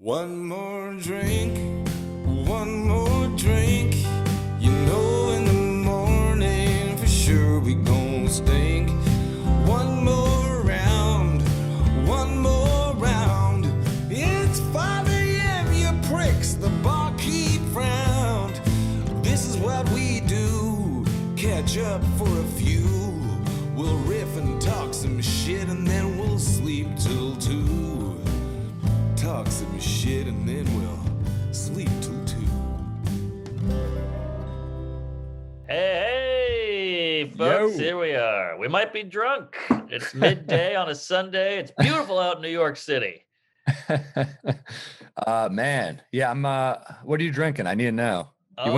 One more drink, one more drink. You know in the morning for sure we gon' stink. One more round, one more round. It's 5 a.m., you pricks, the barkeep frowned. This is what we do, catch up for a few. We'll riff and talk some shit and then we'll sleep till 2. Talk some shit and then we'll sleep till 2. Hey, folks, Here we are. We might be drunk. It's midday on a Sunday. It's beautiful out in New York City. Man. Yeah, what are you drinking? I need to know. But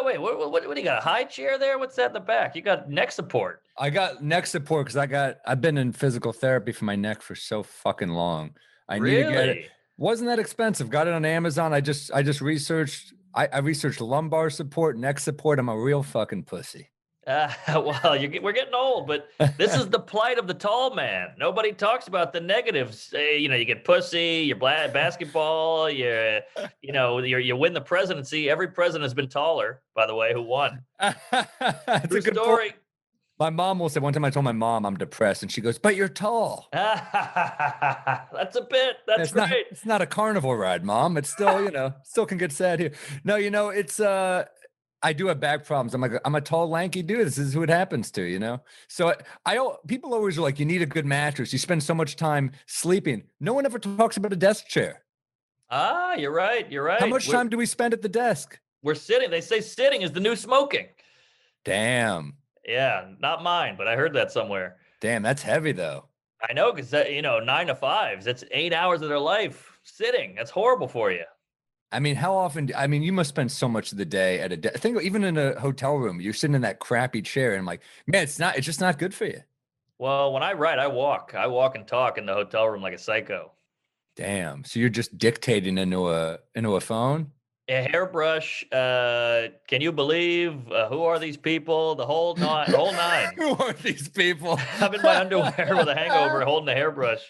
wait, what do you got? A high chair there? What's that in the back? You got neck support. I got neck support because I've been in physical therapy for my neck for so fucking long. I need to get it. Wasn't that expensive? Got it on Amazon. I just researched. I researched lumbar support, neck support. I'm a real fucking pussy. Well, we're getting old, but this is the plight of the tall man. Nobody talks about the negatives. You get pussy, you're basketball, you win the presidency. Every president has been taller, by the way, who won. That's True a good story. Point. My mom will say, one time I told my mom I'm depressed, and she goes, "But you're tall." That's a bit. That's great. It's not a carnival ride, Mom. It's still, still can get sad here. No, it's I do have back problems. I'm a tall, lanky dude. This is who it happens to, So people always are like, you need a good mattress. You spend so much time sleeping. No one ever talks about a desk chair. You're right. You're right. How much time do we spend at the desk? We're sitting. They say sitting is the new smoking. Damn. Yeah, not mine, but I heard that somewhere. Damn, that's heavy though. I know, because 9 to 5s, that's 8 hours of their life sitting. That's horrible for you. I mean, how often? You must spend so much of the day at a desk. Think even in a hotel room, you're sitting in that crappy chair, and I'm like, man, it's just not good for you. Well, when I write, I walk and talk in the hotel room like a psycho. Damn. So you're just dictating into a phone? A hairbrush. Can you believe who are these people? The whole nine. Who are these people? I'm in my underwear with a hangover, holding a hairbrush.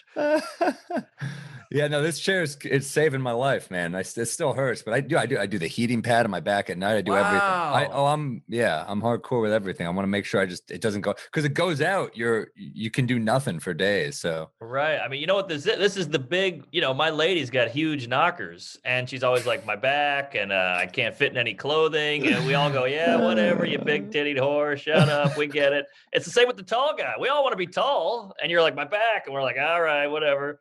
Yeah, no, this chair it's saving my life, man. It still hurts, but I do the heating pad on my back at night. I do everything. I'm hardcore with everything. I want to make sure it doesn't go, because it goes out. You can do nothing for days. So right. I mean, you know what this is the big. My lady's got huge knockers, and she's always like, my back, and I can't fit in any clothing, and we all go, yeah, whatever, you big tittied whore, shut up, we get it. It's the same with the tall guy. We all want to be tall, and you're like, my back, and we're like, all right, whatever.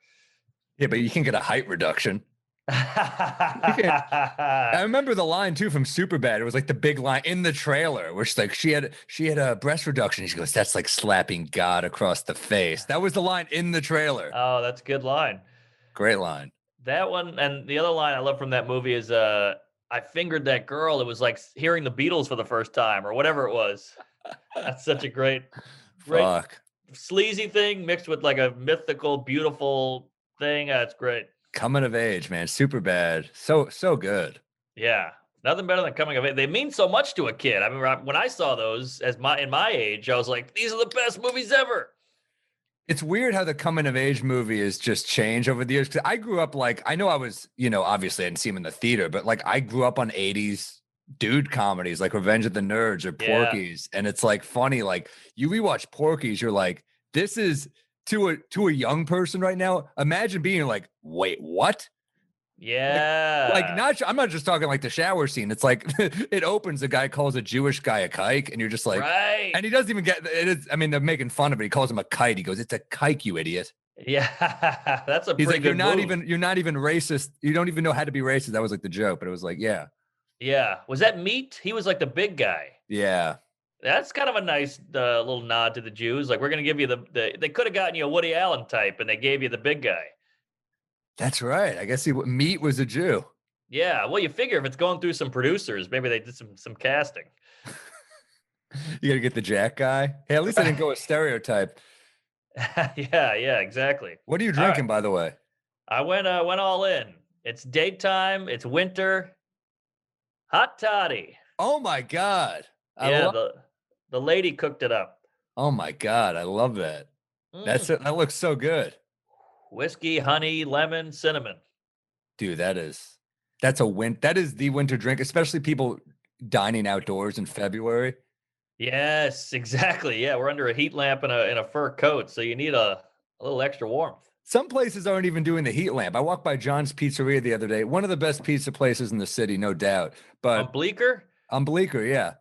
Yeah, but you can get a height reduction. I remember the line too from Superbad. It was like the big line in the trailer where she's like, she had a breast reduction. She goes, "That's like slapping God across the face." That was the line in the trailer. Oh, that's a good line. Great line. That one, and the other line I love from that movie is, "I fingered that girl." It was like hearing the Beatles for the first time, or whatever it was. That's such a great sleazy thing mixed with like a mythical, beautiful thing. That's great. Coming of age, man. Superbad. So good. Yeah. Nothing better than coming of age. They mean so much to a kid. I mean, when I saw those in my age, I was like, these are the best movies ever. It's weird how the coming of age movie has just changed over the years. Cause I grew up I know I was, obviously I didn't see them in the theater, but I grew up on 80s dude comedies like Revenge of the Nerds or Porky's. Yeah. And it's funny, you rewatch Porky's, you're like, this is to a young person right now. Imagine being like, wait, what? Yeah. I'm not just talking the shower scene. It's it opens, the guy calls a Jewish guy a kike, and you're just like, right. And he doesn't even get it. Is, I mean, they're making fun of it. He calls him a kite. He goes, "It's a kike, you idiot." Yeah. That's a He's pretty good move. You're not even racist. You don't even know how to be racist. That was the joke, but it was yeah. Yeah. Was that Meat? He was the big guy. Yeah. That's kind of a nice little nod to the Jews. We're going to give you they could have gotten you a Woody Allen type, and they gave you the big guy. That's right. I guess Meat was a Jew. Yeah. Well, you figure if it's going through some producers, maybe they did some casting. You got to get the Jack guy. Hey, at least I didn't go with stereotype. Yeah, exactly. What are you drinking, by the way? I went all in. It's daytime. It's winter. Hot toddy. Oh my God. The lady cooked it up. Oh my God, I love that. That looks so good. Whiskey, honey, lemon, cinnamon. Dude, that is the winter drink, especially people dining outdoors in February. Yes, exactly. Yeah, we're under a heat lamp and a fur coat, so you need a little extra warmth. Some places aren't even doing the heat lamp. I walked by John's Pizzeria the other day, one of the best pizza places in the city, no doubt. On But Bleecker? on Bleecker, yeah.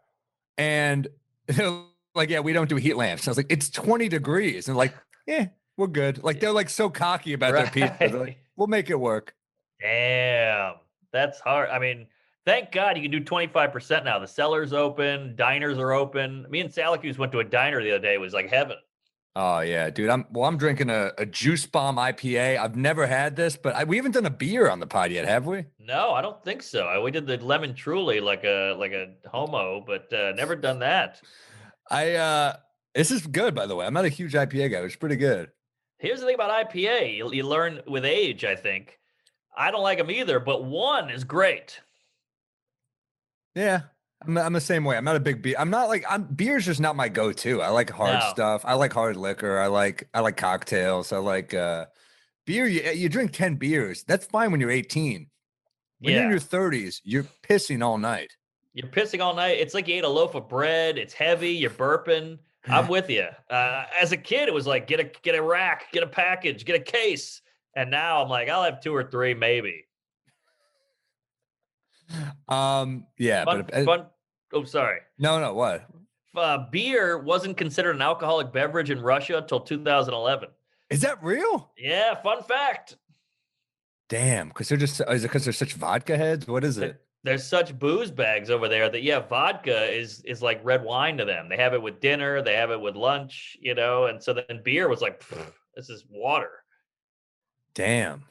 And they're like, yeah, we don't do heat lamps. I was like, it's 20 degrees. And like, yeah, we're good. Like they're like so cocky about their pizza. They're like, Right. we'll make it work. Damn, that's hard. I mean, thank God you can do 25% now. The cellar's open, diners are open. Me and Salacuse went to a diner the other day. It was like heaven. Oh yeah, dude. I'm drinking a Juice Bomb IPA. I've never had this, but we haven't done a beer on the pod yet, have we? No, I don't think so. We did the lemon truly like a homo, but never done that. This is good, by the way. I'm not a huge IPA guy, but it's pretty good. Here's the thing about IPA. You learn with age, I think. I don't like them either, but one is great. Yeah. I'm the same way. I'm not a big beer. Beer's just not my go-to. I like hard No. stuff. I like hard liquor. I like cocktails. I like beer. You drink 10 beers. That's fine when you're 18. When you're in Yeah. your 30s, you're pissing all night. You're pissing all night. It's like you ate a loaf of bread. It's heavy. You're burping. I'm with you. As a kid, it was like get a rack, get a package, get a case. And now I'm like, I'll have 2 or 3 maybe. Yeah, Fun, but fun. Oh, sorry. no, what? Beer wasn't considered an alcoholic beverage in Russia until 2011. Is that real? Yeah, fun fact. Damn, because is it because they're such vodka heads? What is it? There's such booze bags over there that vodka is like red wine to them. They have it with dinner, they have it with lunch, and so then beer was like, this is water. Damn.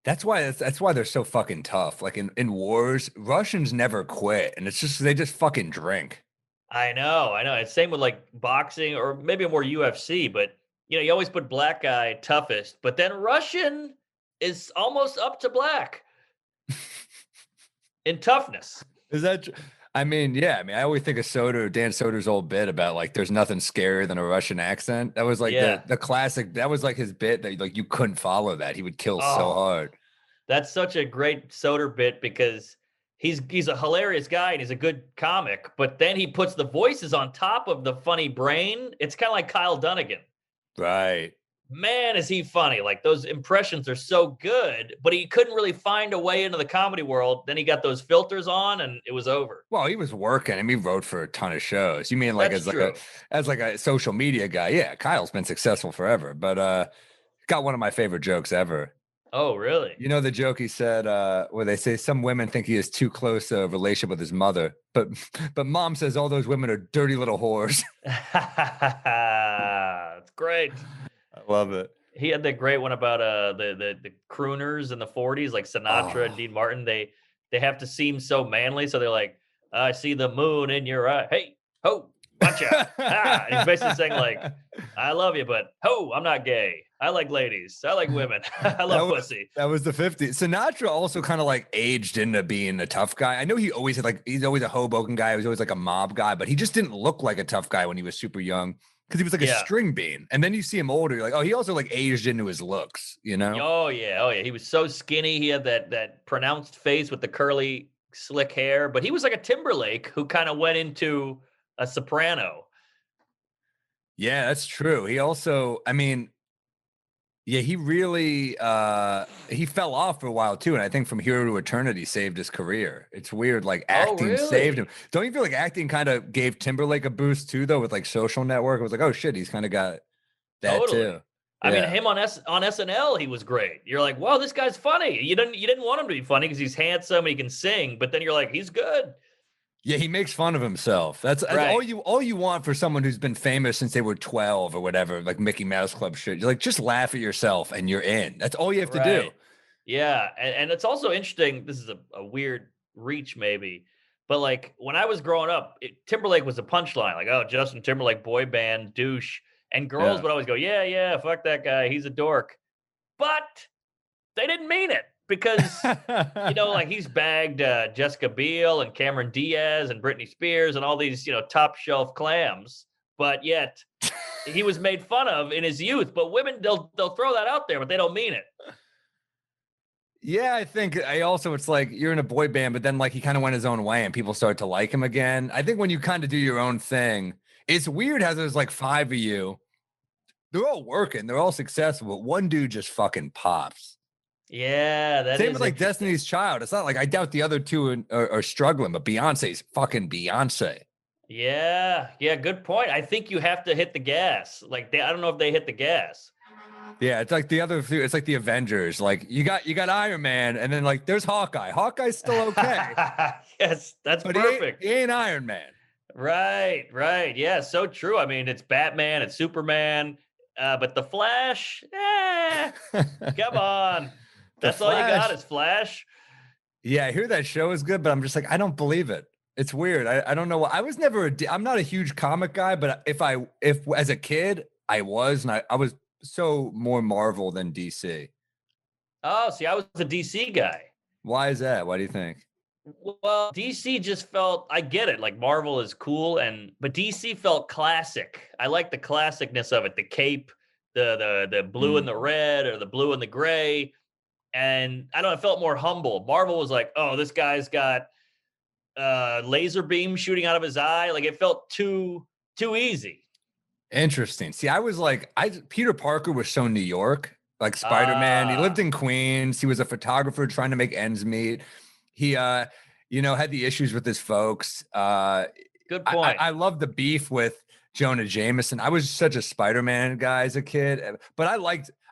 That's why they're so fucking tough. Like in wars, Russians never quit, and it's just they just fucking drink. I know. It's same with like boxing or maybe more UFC, but you always put black guy toughest, but then Russian is almost up to black in toughness. Is that? I mean, yeah. I mean, I always think of Dan Soder's old bit about like there's nothing scarier than a Russian accent. That was like Yeah. the classic. That was like his bit that like you couldn't follow that. He would kill so Oh. hard. That's such a great Soder bit because he's a hilarious guy and he's a good comic, but then he puts the voices on top of the funny brain. It's kind of like Kyle Dunnigan. Right. Man, is he funny. Like those impressions are so good, but he couldn't really find a way into the comedy world. Then he got those filters on and it was over. Well, he was working. I mean, he wrote for a ton of shows. You mean like That's as true. like a social media guy? Yeah, Kyle's been successful forever, but got one of my favorite jokes ever. Oh, really? You know the joke he said where they say some women think he has too close a relationship with his mother, but mom says all those women are dirty little whores. It's great. I love it. He had that great one about the crooners in the 40s, like Sinatra and Oh. Dean Martin. They have to seem so manly, so they're like, I see the moon in your eye. Hey, ho, watch out. And he's basically saying like, I love you, but ho, I'm not gay. I like ladies. I like women. I love pussy. That was the 50s. Sinatra also kind of like aged into being a tough guy. I know he always had like he's always a Hoboken guy. He was always like a mob guy, but he just didn't look like a tough guy when he was super young because he was like a Yeah. string bean. And then you see him older, you're like, oh, he also like aged into his looks, you know? Oh yeah. He was so skinny. He had that pronounced face with the curly, slick hair. But he was like a Timberlake who kind of went into a soprano. Yeah, that's true. He also, I mean, yeah, he really he fell off for a while too. And I think From Hero to Eternity saved his career. It's weird, like acting saved him. Don't you feel like acting kind of gave Timberlake a boost too, though, with like Social Network? It was like, oh shit, he's kind of got that too. I mean, Yeah. him on SNL, he was great. You're like, wow, this guy's funny. You didn't want him to be funny because he's handsome and he can sing, but then you're like, he's good. Yeah, he makes fun of himself. That's Right. all you want for someone who's been famous since they were 12 or whatever, like Mickey Mouse Club shit. You're like, just laugh at yourself and you're in. That's all you have to do. Right. Yeah, and it's also interesting. This is a weird reach, maybe, but like when I was growing up, Timberlake was a punchline, like, oh, Justin Timberlake, boy band, douche, and girls Yeah. would always go, yeah, fuck that guy, he's a dork, but they didn't mean it because like he's bagged Jessica Biel and Cameron Diaz and Britney Spears and all these top shelf clams, but yet he was made fun of in his youth. But women, they'll throw that out there, but they don't mean it. Yeah, I think it's like you're in a boy band, but then like he kind of went his own way and people start to like him again. I think when you kind of do your own thing, it's weird how there's like 5 of you. They're all working, they're all successful, but one dude just fucking pops. Yeah, that Same is with like interesting. Destiny's Child. It's not like I doubt the other two are struggling, but Beyonce's fucking Beyonce. Yeah, yeah, good point. I think you have to hit the gas. Like I don't know if they hit the gas. Yeah, it's like the other two. It's like the Avengers. Like you got Iron Man, and then like there's Hawkeye. Hawkeye's still okay, Yes, that's but perfect. he ain't Iron Man. Right, right. Yeah, so true. I mean, it's Batman, it's Superman, but the Flash, come on. The That's all you got Flash. is Flash. Yeah, I hear that show is good, but I'm just like, I don't believe it. It's weird. I don't know. I was never I'm not a huge comic guy, but if as a kid I was, and I was so more Marvel than DC. Oh, see, I was a DC guy. Why is that? Why do you think? Well, DC just felt, I get it, like Marvel is cool, but DC felt classic. I like the classicness of it, the cape, the blue and the red, or the blue and the gray. And I don't know, it felt more humble. Marvel was like, oh, this guy's got laser beam shooting out of his eye. Like it felt too easy. Interesting. See, I was like, Peter Parker was so New York, like Spider-Man. He lived in Queens. He was a photographer trying to make ends meet. He had the issues with his folks. Good point. I love the beef with Jonah Jameson. I was such a Spider-Man guy as a kid, but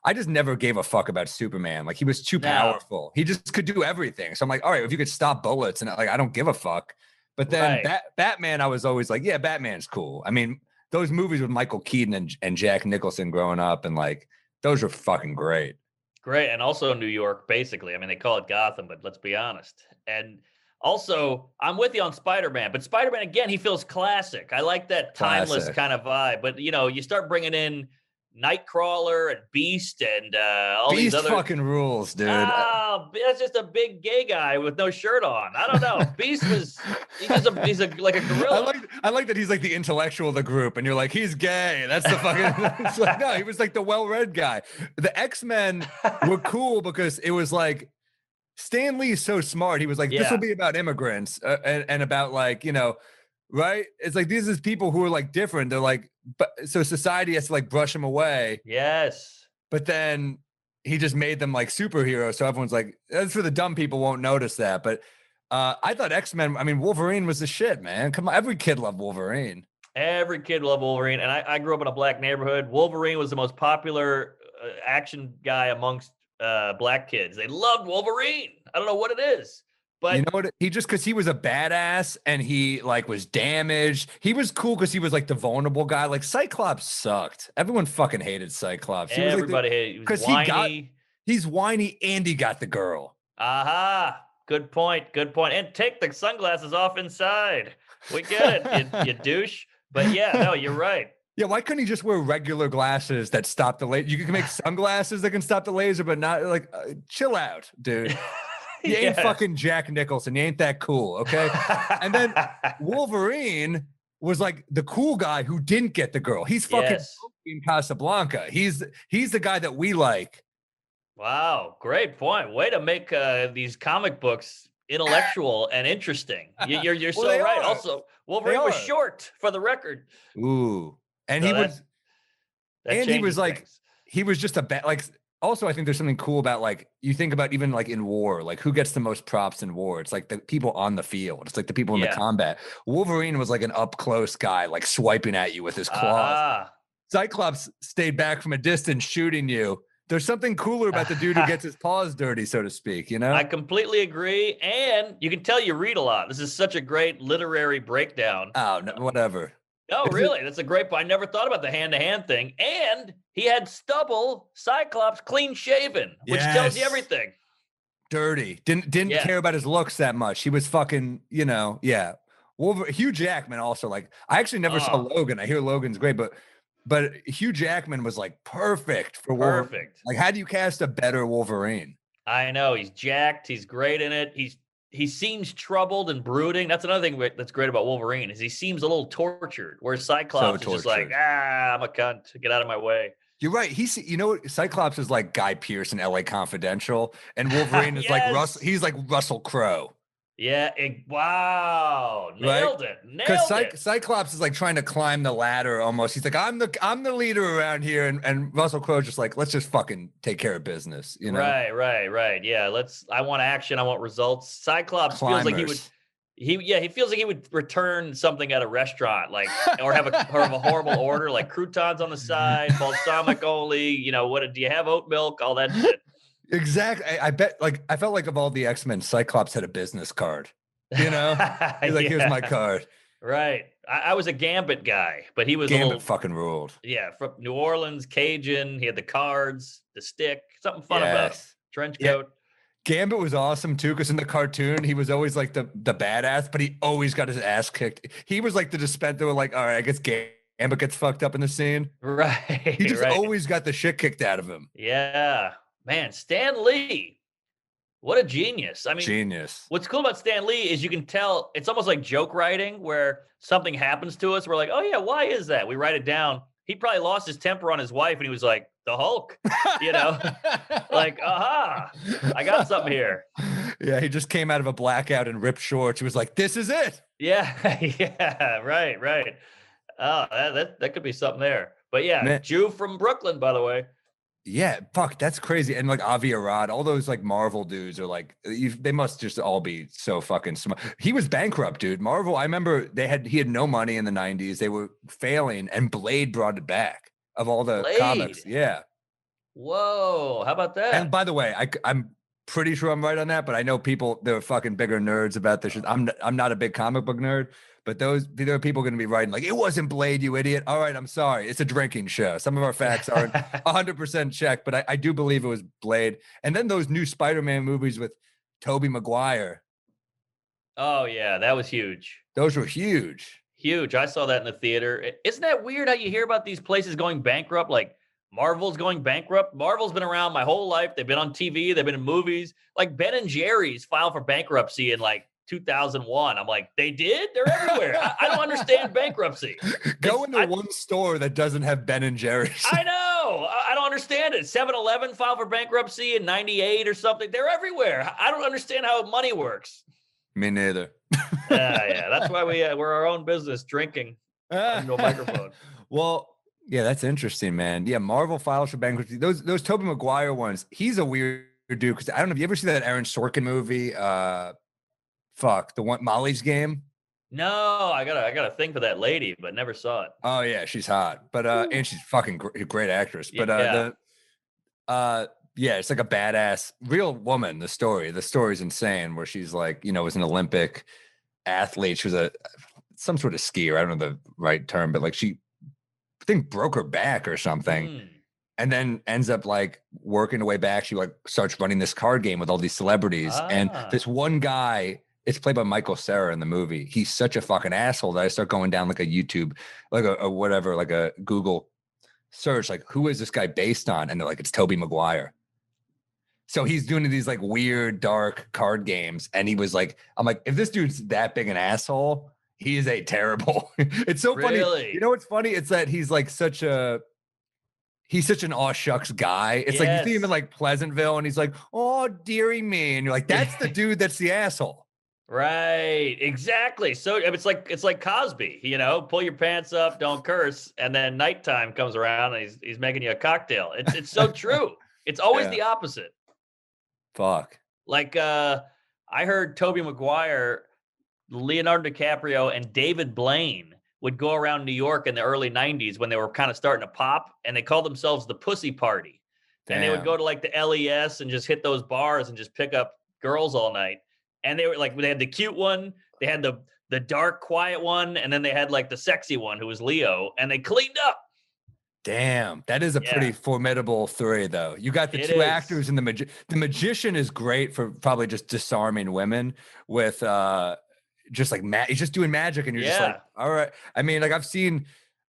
I just never gave a fuck about Superman. Like he was too powerful. He just could do everything. So I'm like, all right, if you could stop bullets, and like I don't give a fuck. But then Batman, I was always like, yeah, Batman's cool. I mean, those movies with Michael Keaton and Jack Nicholson growing up, and like those are fucking great. Great. And also New York, basically. I mean, they call it Gotham, but let's be honest. And also, I'm with you on Spider-Man, but Spider-Man, again, he feels classic. I like that timeless kind of vibe. But, you start bringing in Nightcrawler and Beast and all Beast these other fucking rules, dude. Oh, that's just a big gay guy with no shirt on. I don't know. Beast he's like a gorilla. I like that he's like the intellectual of the group, and you're like, he's gay. That's the fucking it's like, no, he was like the well-read guy. The X-Men were cool because it was like Stan Lee is so smart. He was like, this will be about immigrants and about like, right? It's like these is people who are like different. They're like, but so society has to like brush them away. Yes. But then he just made them like superheroes. So everyone's like, that's for the dumb people won't notice that. But I thought X-Men, I mean, Wolverine was the shit, man. Come on. Every kid loved Wolverine. Every kid loved Wolverine. And I grew up in a black neighborhood. Wolverine was the most popular action guy amongst black kids. They loved Wolverine. I don't know what it is. But you know what? Because he was a badass and he like was damaged. He was cool because he was like the vulnerable guy. Like Cyclops sucked. Everyone fucking hated Cyclops. Everybody hated him. Because he's whiny and he got the girl. Aha. Good point. Good point. And take the sunglasses off inside. We get it, you douche. But yeah, no, you're right. Yeah, why couldn't he just wear regular glasses that stop the laser? You can make sunglasses that can stop the laser, but not like chill out, dude. You ain't fucking Jack Nicholson. You ain't that cool, okay? And then Wolverine was like the cool guy who didn't get the girl. He's fucking in Casablanca. He's the guy that we like. Wow, great point. Way to make these comic books intellectual and interesting. You're so right. Also, Wolverine was short, for the record. Ooh, and so he was like, he was just a bad like. Also, I think there's something cool about like you think about even like in war, like who gets the most props in war? It's like the people on the field. It's like the people in the combat. Wolverine was like an up close guy, like swiping at you with his claws. Cyclops stayed back from a distance shooting you. There's something cooler about the dude who gets his paws dirty, so to speak, you know? I completely agree. And you can tell you read a lot. This is such a great literary breakdown. Oh, no, whatever. Oh, really? That's a great point. I never thought about the hand-to-hand thing. And he had stubble, Cyclops, clean shaven, which tells you everything. Dirty. Didn't care about his looks that much. He was fucking, Hugh Jackman also, like, I actually never saw Logan. I hear Logan's great, but Hugh Jackman was like perfect for Wolverine. Perfect. Like, how do you cast a better Wolverine? I know. He's jacked. He's great in it. he seems troubled and brooding. That's another thing that's great about Wolverine is he seems a little tortured, whereas Cyclops is just like, tortured. I'm a cunt. Get out of my way. You're right. You know what? Cyclops is like Guy Pearce in LA Confidential, and Wolverine is like Yes. He's like Russell Crowe, Yeah. Wow. right? Nailed it. Because Nailed it. Cyclops is like trying to climb the ladder almost. He's like, I'm the leader around here, and Russell Crowe's just like, let's just fucking take care of business, you know? Right. Yeah. I want action. I want results. Cyclops feels like he would. Climbers. He feels like he would return something at a restaurant, like or have a horrible order, like croutons on the side, balsamic only. You know what? Do you have oat milk? All that shit. Exactly. I bet. Like, I felt like of all the X-Men, Cyclops had a business card. You know, he's like, here's my card. Right. I was a Gambit guy, but he was Gambit fucking ruled. Yeah, from New Orleans, Cajun. He had the cards, the stick, something fun about him. Trench coat. Gambit was awesome too, because in the cartoon he was always like the badass, but he always got his ass kicked. He was like the dispenser, like, all right, I guess Gambit gets fucked up in the scene. Right. He just always got the shit kicked out of him. Yeah, man, Stan Lee, what a genius! I mean, genius. What's cool about Stan Lee is you can tell it's almost like joke writing, where something happens to us, we're like, oh yeah, why is that? We write it down. He probably lost his temper on his wife, and he was like, the Hulk, you know, like, aha, I got something here. Yeah, he just came out of a blackout and ripped shorts. He was like, this is it. Yeah, right. Oh, that could be something there. But yeah, Man. Jew from Brooklyn, by the way. Yeah, fuck, that's crazy. And like Avi Arad, all those like Marvel dudes are like, they must just all be so fucking smart. He was bankrupt, dude. Marvel, I remember he had no money in the 90s. They were failing, and Blade brought it back of all the comics. Yeah. Whoa, how about that? And by the way, I'm pretty sure I'm right on that, but I know people, they're fucking bigger nerds about this shit. I'm not a big comic book nerd, but there are people going to be writing like, it wasn't Blade, you idiot. All right, I'm sorry. It's a drinking show. Some of our facts aren't 100% checked, but I do believe it was Blade. And then those new Spider-Man movies with Tobey Maguire. Oh yeah, that was huge. Those were huge. Huge. I saw that in the theater. Isn't that weird how you hear about these places going bankrupt? Like Marvel's going bankrupt. Marvel's been around my whole life. They've been on TV. They've been in movies. Like Ben and Jerry's filed for bankruptcy in like 2001. I'm like, they did? They're everywhere. I don't understand bankruptcy. Go into one store that doesn't have Ben and Jerry's. I know. I don't understand it. 7-Eleven filed for bankruptcy in 98 or something. They're everywhere. I don't understand how money works. Me neither. Yeah. That's why we're our own business drinking into a microphone. Well, yeah, that's interesting, man. Yeah, Marvel files for bankruptcy. Those Tobey Maguire ones, he's a weird dude, because I don't know if you ever see that Aaron Sorkin movie, the one Molly's Game. No, I got a thing for that lady, but never saw it. Oh yeah, she's hot, but and she's fucking great actress. But yeah, it's like a badass real woman. The story's insane, where she's like, was an Olympic athlete. She was some sort of skier. I don't know the right term, but like she, I think, broke her back or something, and then ends up like working her way back. She like starts running this card game with all these celebrities, and this one guy, it's played by Michael Cera in the movie. He's such a fucking asshole that I start going down like a YouTube, like a whatever, like a Google search, like, who is this guy based on? And they're like, it's Tobey Maguire. So he's doing these like weird, dark card games. And he was like, I'm like, if this dude's that big an asshole, he is a terrible. It's so funny. You know what's funny? It's that he's such an aw shucks guy. It's like you see him in like Pleasantville and he's like, oh, dearie me. And you're like, that's the dude that's the asshole. Right. Exactly. So it's like Cosby, pull your pants up, don't curse. And then nighttime comes around and he's making you a cocktail. It's so true. It's always the opposite. Fuck. Like I heard Tobey Maguire, Leonardo DiCaprio, and David Blaine would go around New York in the early 90s when they were kind of starting to pop, and they called themselves the Pussy Party. Damn. And they would go to like the LES and just hit those bars and just pick up girls all night. And they were like, they had the cute one, they had the dark, quiet one, and then they had like the sexy one who was Leo, and they cleaned up. Damn, that is a pretty formidable three, though. You got the two actors, and the magician is great for probably just disarming women with just like he's just doing magic, and you're just like, all right. I mean, like I've seen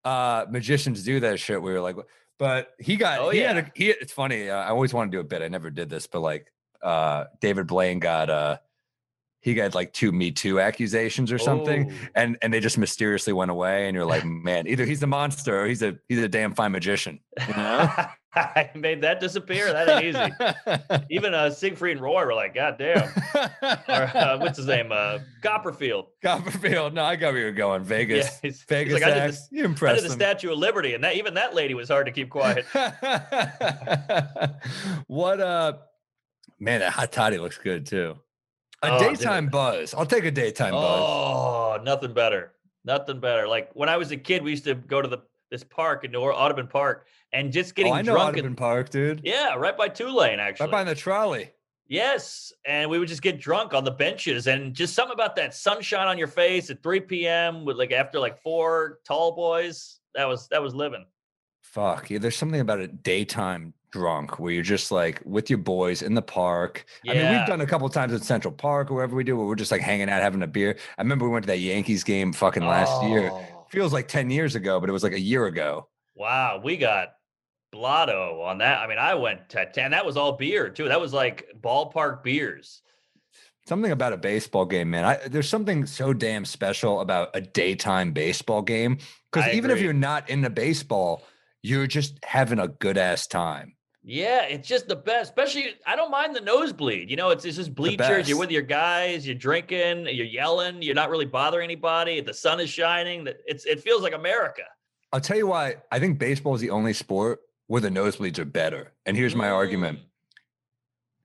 magicians do that shit where you're like, but it's funny. I always wanted to do a bit. I never did this, but like David Blaine he got like 2 Me Too accusations or something, Oh. and they just mysteriously went away. And you're like, man, either he's a monster or he's a damn fine magician. You know? I made that disappear. That ain't easy. Even Siegfried and Roy were like, God damn. Or what's his name? Copperfield. Copperfield. No, I got where you're going. Yeah, Vegas. he's Vegas like, acts. You I did impressed the him. Statue of Liberty, and that even that lady was hard to keep quiet. What man, that hot toddy looks good too. A Oh, daytime dude. buzz. I'll take a daytime buzz. Oh, nothing better. Nothing better. Like when I was a kid, we used to go to this park in Audubon Park and just Oh, getting I know drunk. Audubon Park, dude. Yeah, right by Tulane, actually. Right behind the trolley. Yes, and we would just get drunk on the benches, and just something about that sunshine on your face at 3 p.m. with like after like 4 tall boys. That was living. Fuck yeah, there's something about a daytime drunk where you're just like with your boys in the park. I mean, we've Yeah. done a couple times at Central Park or wherever we do, where we're just like hanging out, having a beer. I remember we went to that Yankees game fucking last year. Oh, Feels like 10 years ago, but it was like a year ago. wow, we got blotto on that. I mean, I went to 10. That was all beer too. That was like ballpark beers. Something about a baseball game, man. There's something so damn special about a daytime baseball game. Because I even if agree. you're not into baseball, you're just having a good ass time. Yeah, it's just the best. Especially, I don't mind the nosebleed. You know, it's just bleachers. You're best. with your guys. You're drinking. You're yelling. You're not really bothering anybody. The sun is shining. It feels like America. I'll tell you why I think baseball is the only sport where the nosebleeds are better. And here's my argument. Mm,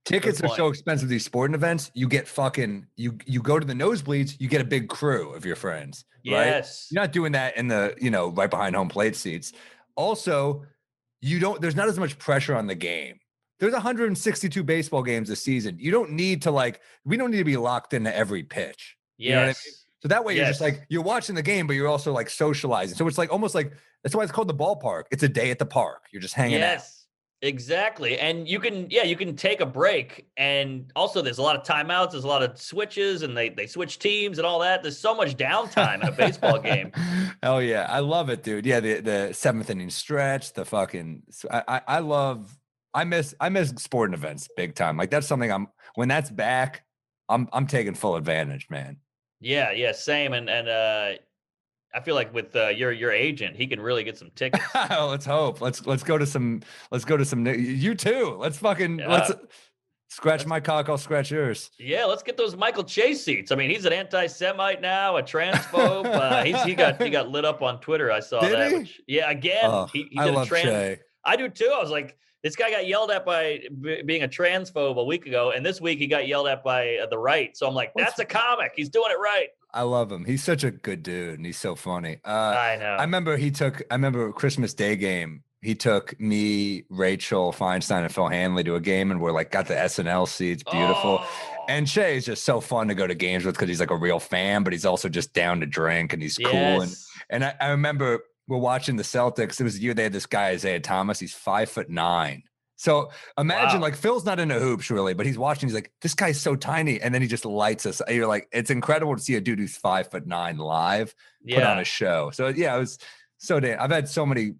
Tickets good are so point. expensive these sporting events. You get fucking you go to the nosebleeds, you get a big crew of your friends, right? Yes. You're not doing that in the, right behind home plate seats. Also, there's not as much pressure on the game. There's 162 baseball games this season. You don't need to we don't need to be locked into every pitch. You know what I mean? Yes. So that way you're just Yes. like, you're watching the game, but you're also like socializing. So it's like almost like, that's why it's called the ballpark. It's a day at the park. You're just hanging out. Yes, exactly. And you can take a break. And also there's a lot of timeouts, there's a lot of switches, and they switch teams and all that. There's so much downtime in a baseball game. Hell yeah. I love it, dude. Yeah, the seventh inning stretch, the fucking I miss sporting events big time. Like that's something when that's back, I'm taking full advantage, man. Yeah, same. And I feel like with your agent, he can really get some tickets. Let's hope. Let's go to some you too. Let's Yeah. scratch my cock, I'll scratch yours. Yeah, let's get those Michael Chase seats. I mean, he's an anti-Semite now, a transphobe. He got lit up on Twitter. I saw Did that. he? Which, yeah, again, Oh, he I did love a trans. Che. I do too. I was like, this guy got yelled at by being a transphobe a week ago, and this week he got yelled at by the right. So I'm like, that's a comic. He's doing it right. I love him. He's such a good dude, and he's so funny. I know. I remember Christmas Day game. He took me, Rachel Feinstein, and Phil Hanley to a game, and we're like got the SNL seats, beautiful. Oh, And Shay is just so fun to go to games with because he's like a real fan, but he's also just down to drink and he's cool. yes. And I remember we're watching the Celtics. It was the year they had this guy, Isaiah Thomas. He's 5'9". So imagine Wow. like Phil's not into hoops really, but he's watching. He's like, this guy's so tiny. And then he just lights us. You're like, it's incredible to see a dude who's 5'9" live put on Yeah. a show. So yeah, it was so damn. I've had so many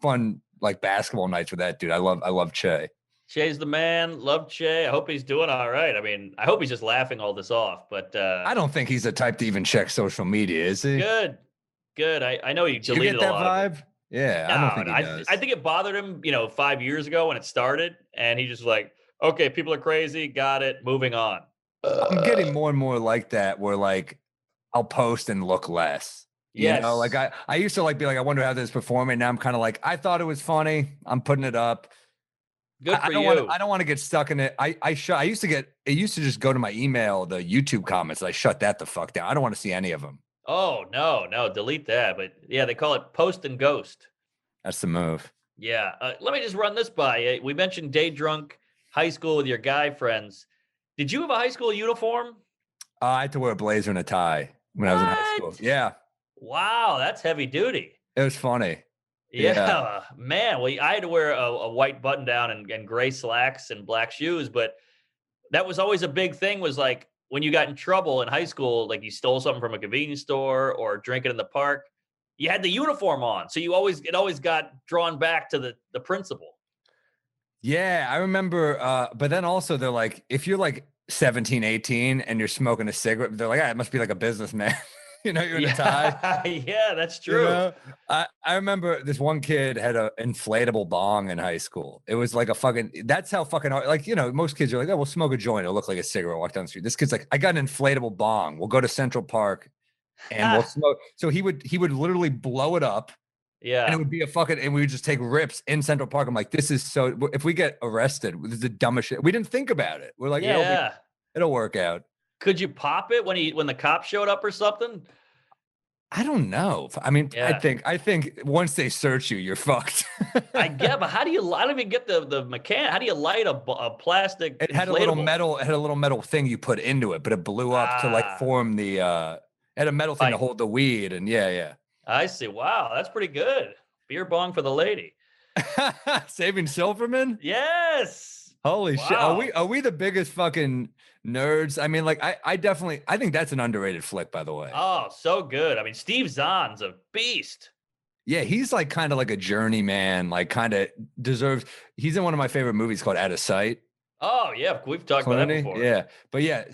fun like basketball nights with that dude. I love Che. Che's the man. Love Che. I hope he's doing all right. I mean, I hope he's just laughing all this off. But I don't think he's the type to even check social media, is he? good. I know he Do you deleted get a that lot of it. vibe? Yeah, I don't think he does. I think it bothered him, 5 years ago when it started, and he just like, okay, people are crazy, got it, moving on. I'm getting more and more like that, where like I'll post and look less. Yes. Like I used to like be like, I wonder how this is performing. Now I'm kind of like, I thought it was funny. I'm putting it up. Good for you. I don't want to get stuck in it. I used to just go to my email, the YouTube comments. I shut that the fuck down. I don't want to see any of them. Oh no, delete that. But yeah, they call it post and ghost. That's the move. Yeah. Let me just run this by you. We mentioned day drunk, high school with your guy friends. Did you have a high school uniform? I had to wear a blazer and a tie when I was in high school. What? Yeah, Wow, that's heavy duty. it was funny. Yeah, Yeah. man. Well, I had to wear a white button down and gray slacks and black shoes, but that was always a big thing. Was like when you got in trouble in high school, like you stole something from a convenience store or drinking in the park, you had the uniform on, so it always got drawn back to the principal. Yeah, I remember. But then also they're like, if you're like 17, 18 and you're smoking a cigarette, they're like, ah, it must be like a businessman. You're in a tie. Yeah, yeah, that's You true. know, I remember this one kid had a inflatable bong in high school. It was like a fucking. That's how fucking hard. Like most kids are like, oh, we'll smoke a joint. It'll look like a cigarette. Walk down the street. This kid's like, I got an inflatable bong. We'll go to Central Park and we'll smoke. So he would literally blow it up, and it Yeah, would be a fucking. And we would just take rips in Central Park. I'm like, this is so. If we get arrested, this is the dumbest shit. We didn't think about it. We're like, yeah, yeah. it'll work out. Could you pop it when the cop showed up or something? I don't know. I mean, I Yeah. think once they search you, you're fucked. I get, but how do you? I don't even get the mechanic. How do you light a plastic It had a little inflatable? metal. It had a little metal thing you put into it, but it blew up to like Ah, form the. It had a metal thing to pipe. hold the weed, and yeah, I see. Wow, that's pretty good. Beer bong for the lady. yeah. Saving Silverman. Yes. Holy shit! Are we Wow. are we the biggest fucking nerds? I mean, like I definitely I think that's an underrated flick, by the way. Oh, so good. I mean, Steve Zahn's a beast. Yeah, he's like kind of like a journeyman. Like kind of deserves. He's in one of my favorite movies called Out of Sight. Oh yeah, we've talked about that Clooney, before. yeah, but yeah,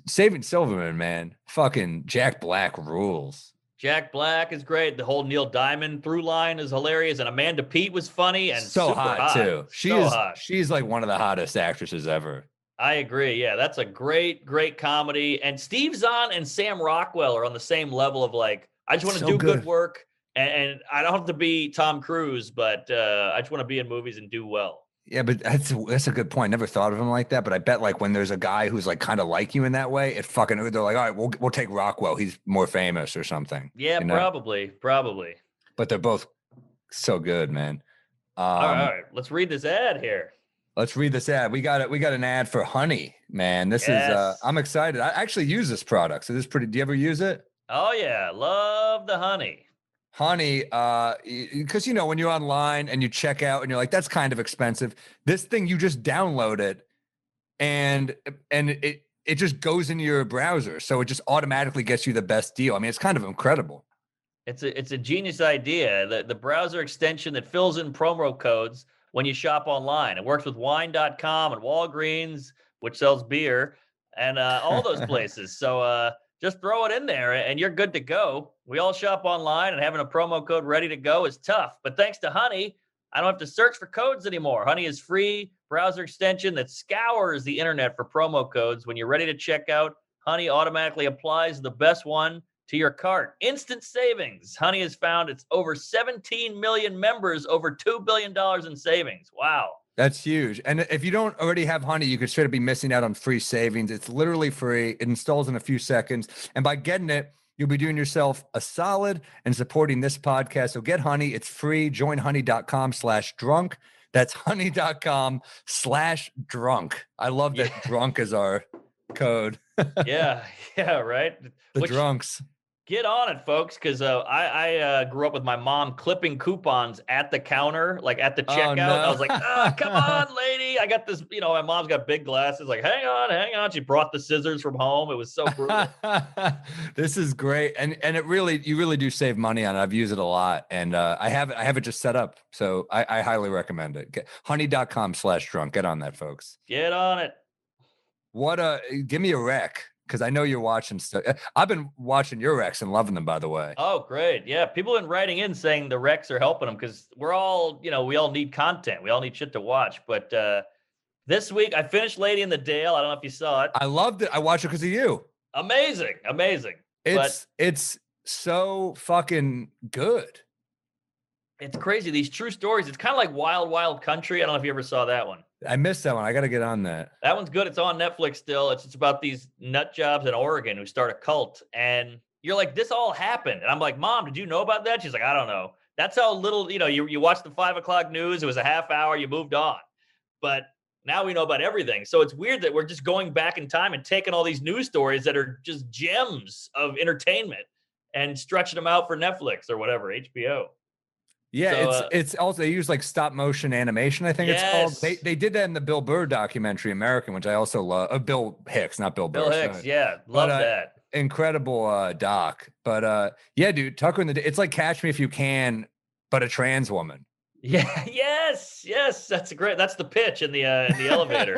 Saving Silverman, man, fucking Jack Black rules. Jack Black is great. The whole Neil Diamond through line is hilarious, and Amanda Peet was funny and So super hot too. So hot. She's like one of the hottest actresses ever. I agree. Yeah, that's a great comedy. And Steve Zahn and Sam Rockwell are on the same level of like, I just want to So do good good. work, and I don't have to be Tom Cruise, but I just want to be in movies and do well. Yeah, but that's a good point. Never thought of him like that. But I bet like when there's a guy who's like kind of like you in that way, it fucking they're like, all right, we'll take Rockwell. He's more famous or something. Yeah, probably. But they're both so good, man. All right. Let's read this ad here. Let's read this ad. We got it. We got an ad for Honey, man. This is Yes. I'm excited. I actually use this product. So this is pretty. Do you ever use it? Oh yeah, love the honey. Honey, because when you're online and you check out and you're like, that's kind of expensive. This thing, you just download it and it just goes into your browser. So it just automatically gets you the best deal. I mean, it's kind of incredible. It's a genius idea. The browser extension that fills in promo codes when you shop online. It works with wine.com and Walgreens, which sells beer, and all those places. So just throw it in there and you're good to go. We all shop online, and having a promo code ready to go is tough. But thanks to Honey, I don't have to search for codes anymore. Honey is free browser extension that scours the internet for promo codes. When you're ready to check out, Honey automatically applies the best one to your cart. Instant savings. Honey has found its over 17 million members, over $2 billion in savings. Wow. That's huge. And if you don't already have Honey, you could straight up be missing out on free savings. It's literally free. It installs in a few seconds. And by getting it, you'll be doing yourself a solid and supporting this podcast. So get Honey. It's free. Join honey.com/drunk. That's honey.com/drunk. I love that drunk is our code. Yeah, right. The Which, drunks. get on it, folks, because I grew up with my mom clipping coupons at the counter, like at the checkout. no. I was like, come on, lady. I got this, my mom's got big glasses. Like, hang on. She brought the scissors from home. It was so brutal. This is great. And you really do save money on it. I've used it a lot. And I have it just set up. So I highly recommend it. Honey.com/drunk. Get on that, folks. Get on it. Give me a rec. Because I know you're watching stuff. I've been watching your recs and loving them, by the way. Oh, great. Yeah. People have been writing in saying the recs are helping them because we're all, we all need content. We all need shit to watch. But this week I finished Lady in the Dale. I don't know if you saw it. I loved it. I watched it because of you. Amazing. It's so fucking good. It's crazy. These true stories. It's kind of like Wild Wild Country. I don't know if you ever saw that one. I missed that one. I got to get on that. That one's good. It's on Netflix still. It's about these nut jobs in Oregon who start a cult. And you're like, this all happened. And I'm like, Mom, did you know about that? She's like, I don't know. That's how little, you watch the 5 o'clock news. It was a half hour. You moved on. But now we know about everything. So it's weird that we're just going back in time and taking all these news stories that are just gems of entertainment and stretching them out for Netflix or whatever, HBO. Yeah, So, it's also they use like stop motion animation. I think it's called. They did that in the Bill Burr documentary American, which I also love. Bill Hicks, not Bill Burr. Bill Hicks, sorry. yeah, love that. Incredible doc. But yeah, dude, Tucker in the It's like Catch Me If You Can, but a trans woman. Yeah, yes, that's that's the pitch in the elevator.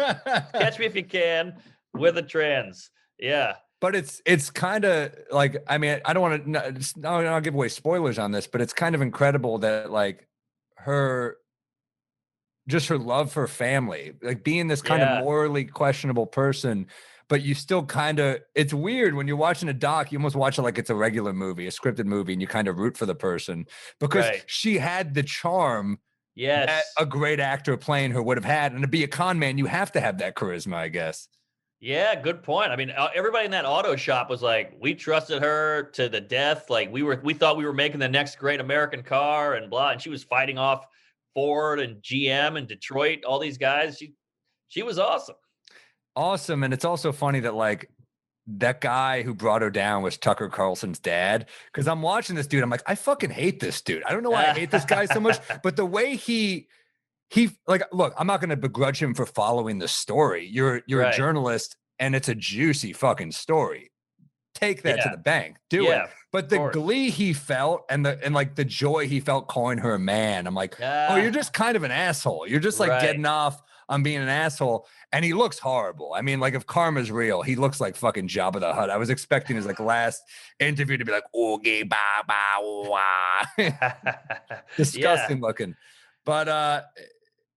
Catch me if you can with a trans. Yeah, But it's kind of like, I mean, I don't want to I'll give away spoilers on this, but it's kind of incredible that like her just her love for family, like being this kind of yeah, morally questionable person, but you still kind of, it's weird when you're watching a doc, you almost watch it like it's a regular movie, a scripted movie, and you kind of root for the person because right. she had the charm that Yes. a great actor playing her would have had. And to be a con man, you have to have that charisma, I guess. Yeah, good point. I mean, everybody in that auto shop was like, we trusted her to the death. Like we thought we were making the next great American car and blah. And she was fighting off Ford and GM and Detroit, all these guys. She was awesome. Awesome. And it's also funny that like that guy who brought her down was Tucker Carlson's dad. Cause I'm watching this dude. I'm like, I fucking hate this dude. I don't know why I hate this guy so much, but the way he like, look, I'm not going to begrudge him for following the story. You're a Right. journalist and it's a juicy fucking story. Take that to Yeah. the bank. Do it. Yeah. But Of the course. glee he felt and like the joy he felt calling her a man. I'm like, oh, you're just kind of an asshole. You're just like Right. getting off on being an asshole. And he looks horrible. I mean, like if karma's real, he looks like fucking Jabba the Hutt. I was expecting his like last interview to be like, oogie ba ba wah. Disgusting looking. But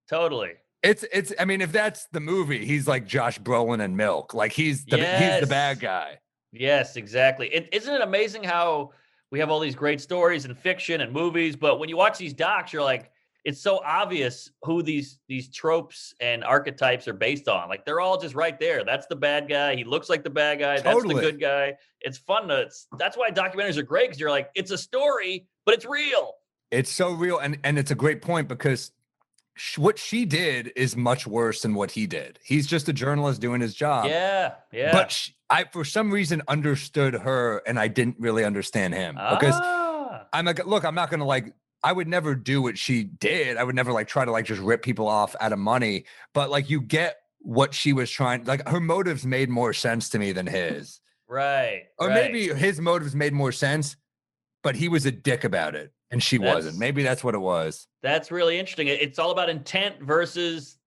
Totally. it's I mean, if that's the movie, he's like Josh Brolin and Milk. Like he's the bad Yes. guy. Yes, exactly. Isn't it amazing how we have all these great stories and fiction and movies, but when you watch these docs, you're like, it's so obvious who these tropes and archetypes are based on. Like they're all just right there. That's the bad guy. He looks like the bad guy. That's the Totally. good guy. It's fun to. That's why documentaries are great because you're like, it's a story, but it's real. It's so real, and it's a great point because what she did is much worse than what he did. He's just a journalist doing his job. Yeah, yeah. But I, for some reason, understood her, and I didn't really understand him because I'm like, look, I'm not gonna like. I would never do what she did. I would never like try to like just rip people off out of money. But like, you get what she was trying. Like, her motives made more sense to me than his. Right. Or right. maybe his motives made more sense, but he was a dick about it, and she wasn't. Maybe that's what it was. That's really interesting. It's all about intent versus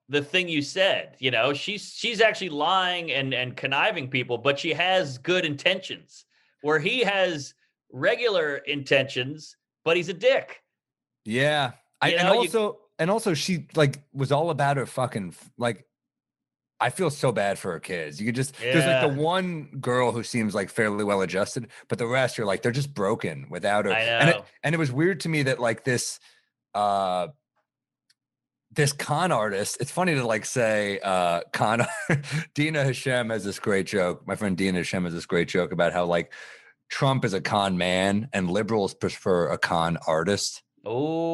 the thing you said. You know, she's actually lying and conniving people, but she has good intentions. Where he has regular intentions, but he's a dick. Yeah. And also she like was all about her fucking like, I feel so bad for her kids. You could just there's like the one girl who seems like fairly well adjusted, but the rest are like they're just broken without her. I know. And it was weird to me that like this con artist, it's funny to like say Dina Hashem has this great joke. My friend Dina Hashem has this great joke about how like Trump is a con man and liberals prefer a con artist. Oh,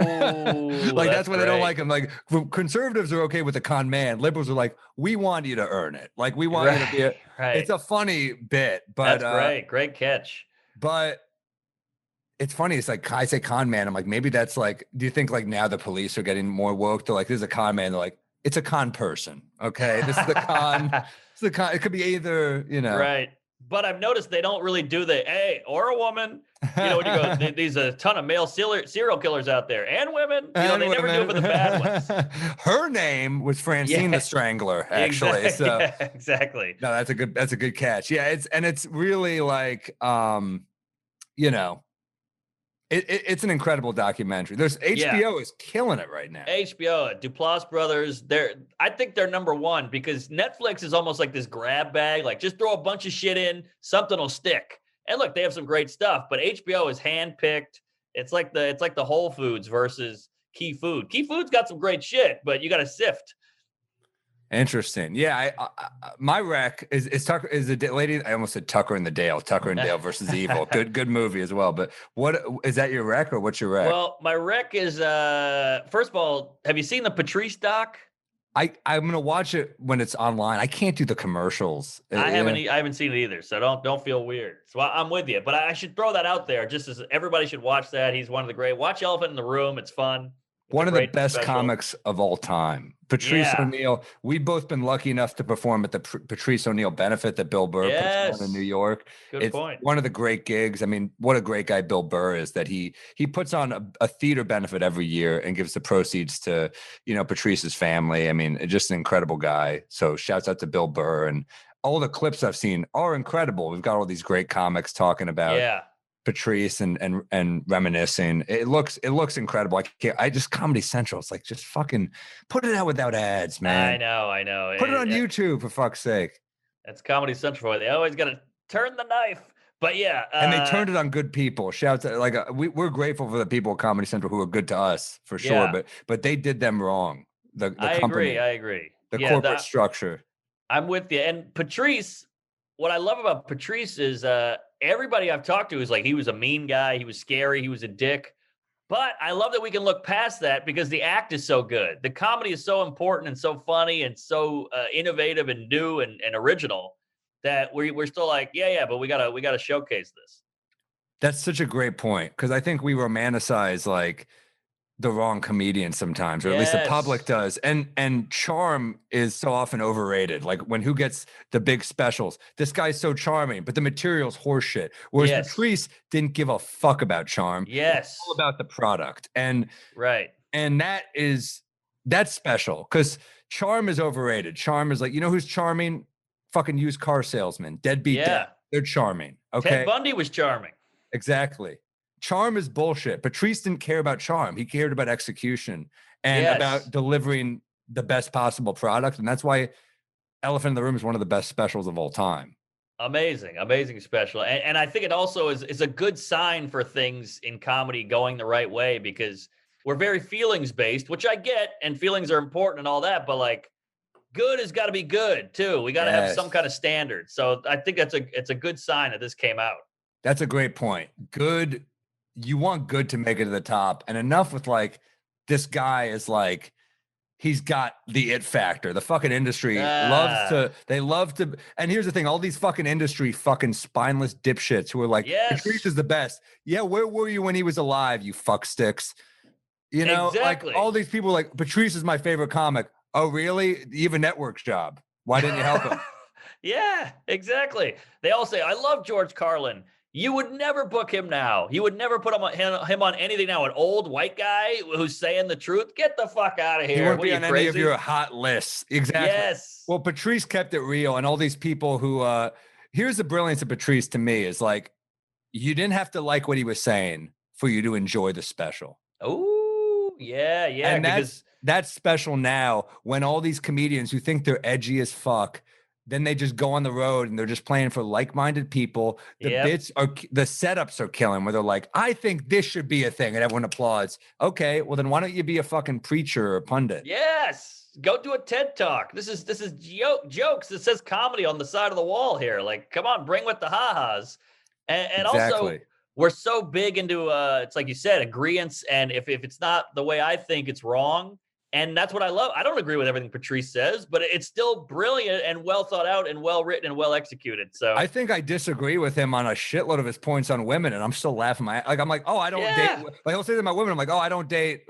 like that's why they don't great. like him. Like conservatives are okay with a con man. Liberals are like, we want you to earn it. Like we want you to be a, right. It's a funny bit, but That's great. Great catch. But it's funny. It's like I say con man. I'm like, maybe that's like, do you think like now the police are getting more woke? They're like, this is a con man. They're like, it's a con person. Okay. This is the con. It's the con. It could be either, you know. Right. But I've noticed they don't really do the hey or a woman. You know, when you go, there's a ton of male serial killers out there and women. You know, they never do it for the bad ones. Her name was Francine the Strangler, actually. Exactly. So Yeah, exactly. no, that's a good catch. Yeah, it's really like you know, it's an incredible documentary. There's HBO is killing it right now. HBO, Duplass brothers, I think they're number one because Netflix is almost like this grab bag. Like just throw a bunch of shit in, something will stick. And look, they have some great stuff, but HBO is handpicked. It's like the Whole Foods versus Key Food. Key Food's got some great shit, but you got to sift. Interesting. Yeah, my rec is Tucker is the lady. I almost said Tucker and the Dale. Tucker and Dale versus Evil. Good movie as well. But what is that your rec or what's your rec? Well, my rec is first of all, have you seen the Patrice doc? I'm gonna watch it when it's online. I can't do the commercials. I haven't seen it either, so don't feel weird. So I'm with you, but I should throw that out there just as everybody should watch that. He's one of the great. Watch Elephant in the Room. It's fun. One of the great best special. comics of all time. Patrice Yeah. O'Neill. We've both been lucky enough to perform at the Patrice O'Neill benefit that Bill Burr puts on in New Yes. York. Good It's point. one of the great gigs. I mean, what a great guy Bill Burr is, that he puts on a theater benefit every year and gives the proceeds to, Patrice's family. I mean, just an incredible guy. So shouts out to Bill Burr, and all the clips I've seen are incredible. We've got all these great comics talking about Yeah. Patrice and reminiscing. It looks incredible. I just Comedy Central. It's like, just fucking put it out without ads, man. I know. Put it on YouTube, for fuck's sake. That's Comedy Central. They always got to turn the knife. But yeah. And they turned it on good people. Shouts out, like, we're grateful for the people at Comedy Central who are good to us, for sure. Yeah. But they did them wrong. The I company, agree. the Yeah, corporate structure. I'm with you. And Patrice, what I love about Patrice is everybody I've talked to is like, he was a mean guy. He was scary. He was a dick. But I love that we can look past that because the act is so good. The comedy is so important and so funny and so innovative and new and original that we're still like, yeah, but we gotta showcase this. That's such a great point, because I think we romanticize like the wrong comedian sometimes, or at least the public Yes. does. And charm is so often overrated. Like, when who gets the big specials, this guy's so charming, but the material's horseshit. Whereas Yes. Patrice didn't give a fuck about charm. Yes. All about the product. And Right. that's special, because charm is overrated. Charm is like, who's charming? Fucking used car salesman, deadbeat Yeah. dad. They're charming. Okay. Ted Bundy was charming. Exactly. Charm is bullshit. Patrice didn't care about charm. He cared about execution and Yes. about delivering the best possible product. And that's why Elephant in the Room is one of the best specials of all time. Amazing special. And I think it also is a good sign for things in comedy going the right way, because we're very feelings based, which I get, and feelings are important and all that, but like, good has got to be good too. We got to have some kind of standard. So I think it's a good sign that this came out. That's a great point. Good. You want good to make it to the top, and enough with like, this guy is like, he's got the it factor. The fucking industry love to. And here's the thing: all these fucking industry fucking spineless dipshits who are like, Yes. Patrice is the best. Yeah, where were you when he was alive, you fuck sticks? Exactly. Like, all these people are like, Patrice is my favorite comic. Oh, really? You have a network job. Why didn't you help him? Yeah, exactly. They all say, I love George Carlin. You would never book him now. You would never put him on anything now. An old white guy who's saying the truth. Get the fuck out of here. He wouldn't What be are on you, any of crazy? your hot lists. Exactly. Yes. Well, Patrice kept it real, and all these people who here's the brilliance of Patrice to me is like, you didn't have to like what he was saying for you to enjoy the special. Oh, yeah. And that's special now, when all these comedians who think they're edgy as fuck, then they just go on the road and they're just playing for like-minded people. The setups are killing, where they're like, I think this should be a thing, and everyone applauds. Okay, well then why don't you be a fucking preacher or a pundit? Yes. Go do a TED Talk. This is jokes. It says comedy on the side of the wall here. Like, come on, bring with the ha-has. And also, Exactly. we're so big into it's like you said, agreeance. And if it's not the way I think, it's wrong. And that's what I love. I don't agree with everything Patrice says, but it's still brilliant and well thought out and well written and well executed. So I think I disagree with him on a shitload of his points on women, and I'm still laughing I'm like, oh, I don't date. Like, he'll say that about women. I'm like, oh, I don't date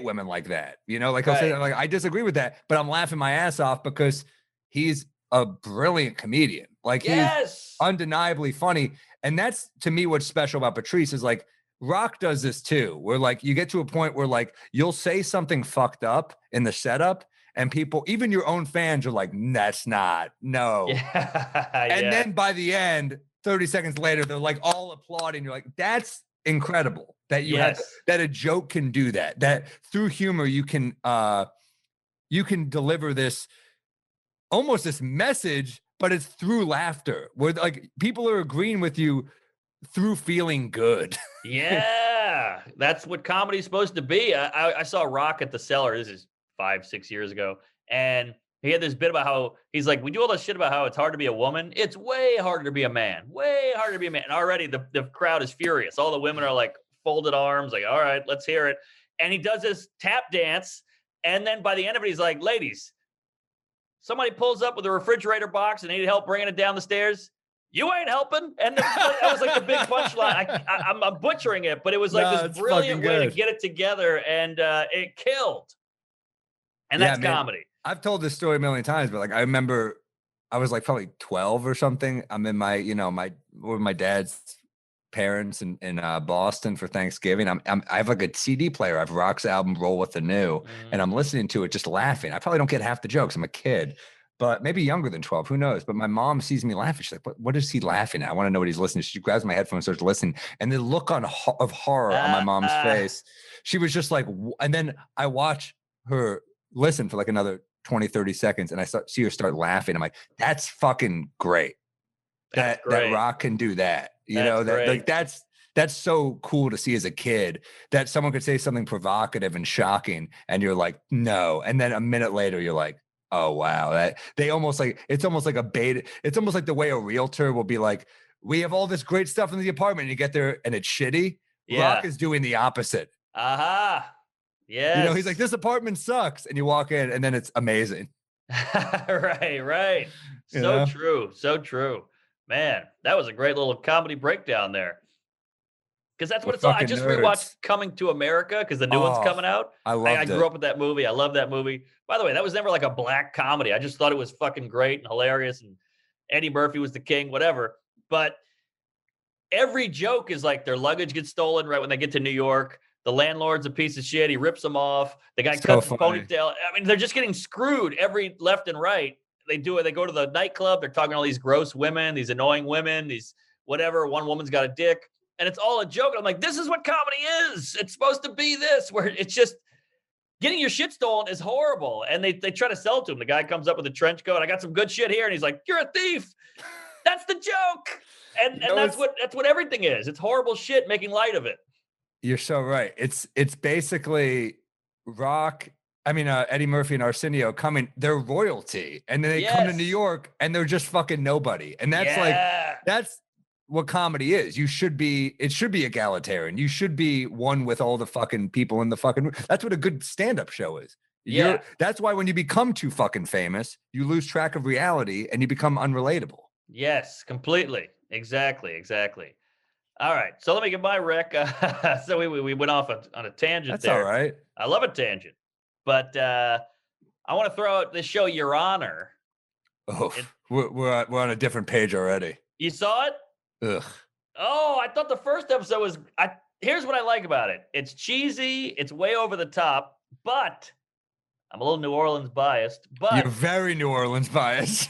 women like that. Like, he'll say that, like, I disagree with that, but I'm laughing my ass off because he's a brilliant comedian. Like, he's undeniably funny. And that's, to me, what's special about Patrice is like, Rock does this too, where like you get to a point where like you'll say something fucked up in the setup, and people, even your own fans, are like, that's not, no. And then by the end, 30 seconds later, they're like all applauding. You're like, that's incredible that you have, that a joke can do that, that through humor you can deliver this, almost this message, but it's through laughter, where like people are agreeing with you through feeling good. Yeah, that's what comedy's supposed to be. I saw Rock at the Cellar. This is 5-6 years ago, and he had this bit about how he's like, we do all this shit about how it's hard to be a woman. It's way harder to be a man. Way harder to be a man. And already the crowd is furious. All the women are like folded arms, like, all right, let's hear it. And he does this tap dance, and then by the end of it, he's like, ladies, somebody pulls up with a refrigerator box and they need help bringing it down the stairs. you ain't helping. And that was like the big punchline. I'm butchering it, but it was like No, this it's brilliant fucking way to good. get it together, and it killed. And Yeah, that's man. comedy. I've told this story a million times, but like I remember I was like probably 12 or something. I'm in my, with my dad's parents in Boston for Thanksgiving. I have like a CD player. I have Rock's album Roll with the New, and I'm listening to it just laughing. I probably don't get half the jokes. I'm a kid, but maybe younger than 12. Who knows? But my mom sees me laughing. She's like, what is he laughing at? I want to know what he's listening to. She grabs my headphones, starts listening, and the look of horror on my mom's face. She was just like, and then I watch her listen for like another 20, 30 seconds, and I see her start laughing. I'm like, that's fucking great. That's That great. Rock can do that. That's That great. like that's so cool to see as a kid, that someone could say something provocative and shocking, and you're like, no. And then a minute later, you're like, oh wow. That they almost like it's almost like a beta. It's almost like the way a realtor will be like, we have all this great stuff in the apartment, and you get there and it's shitty. Yeah. Rock is doing the opposite. Aha. Yes. He's like, this apartment sucks. And you walk in and then it's amazing. Right. You So know? true. So true. Man, that was a great little comedy breakdown there. Because that's what We're it's all. I fucking just nerds. rewatched Coming to America because the new one's Oh, coming out. I I loved grew it. up with that movie. I love that movie. By the way, that was never like a black comedy. I just thought it was fucking great and hilarious, and Eddie Murphy was the king, whatever. But every joke is like their luggage gets stolen right when they get to New York. The landlord's a piece of shit. He rips them off. The guy So cuts his funny. ponytail. I mean, they're just getting screwed every left and right. They do it. They go to the nightclub. They're talking to all these gross women, these annoying women, these whatever. One woman's got a dick, and it's all a joke. I'm like, this is what comedy is. It's supposed to be this, where it's just getting your shit stolen is horrible. And they try to sell it to him. The guy comes up with a trench coat. I got some good shit here, and he's like, you're a thief. That's the joke. And that's what everything is. It's horrible shit making light of it. You're so right. It's basically Rock. I mean, Eddie Murphy and Arsenio coming. They're royalty, and then they come to New Yes. York, and they're just fucking nobody. And that's what comedy is. It should be egalitarian. You should be one with all the fucking people in the fucking. That's what a good stand-up show is. Yeah. That's why when you become too fucking famous, you lose track of reality and you become unrelatable. Yes, completely. Exactly. All right. So let me get my rec. So we went off on a tangent That's there. all right. I love a tangent. But I want to throw out this show, Your Honor. Oh, we're on a different page already. You saw it? Ugh. Oh, I thought the first episode was. Here's what I like about it. It's cheesy. It's way over the top. But I'm a little New Orleans biased. But You're very New Orleans biased.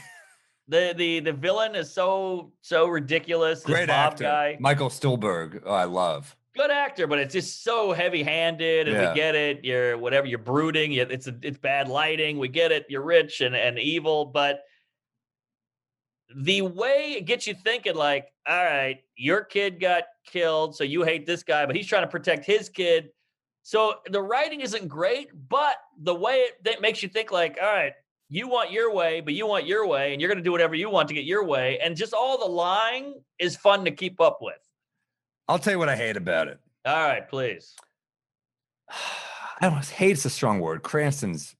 the villain is so ridiculous. This Great Bob actor, guy. Michael Stuhlbarg. Oh, I love. Good actor, but it's just so heavy-handed, and Yeah. we get it. You're brooding. It's bad lighting. We get it. You're rich and evil, but the way it gets you thinking, like, all right, your kid got killed, so you hate this guy, but he's trying to protect his kid. So the writing isn't great, but the way that makes you think, like, all right, you want your way, but you want your way, and you're going to do whatever you want to get your way, and just all the lying is fun to keep up with. I'll tell you what I hate about it. All right, please. I don't hate's a strong word. Cranston's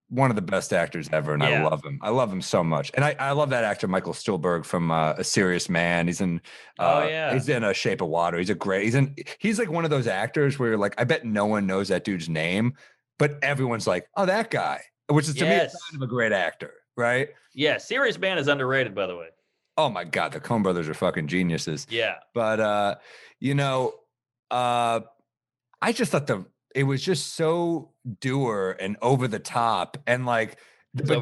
one of the best actors ever, and Yeah. I love him. I love him so much, and I love that actor Michael Stuhlbarg from A Serious Man. He's in he's in A Shape of Water. He's like one of those actors where you're like, I bet no one knows that dude's name, but everyone's like, oh, that guy, which is to me a sign of a great actor, right? Yeah, Serious Man is underrated, by the way. Oh my God, the Coen brothers are fucking geniuses. Yeah. But I just thought it was just so dour and over the top, and like the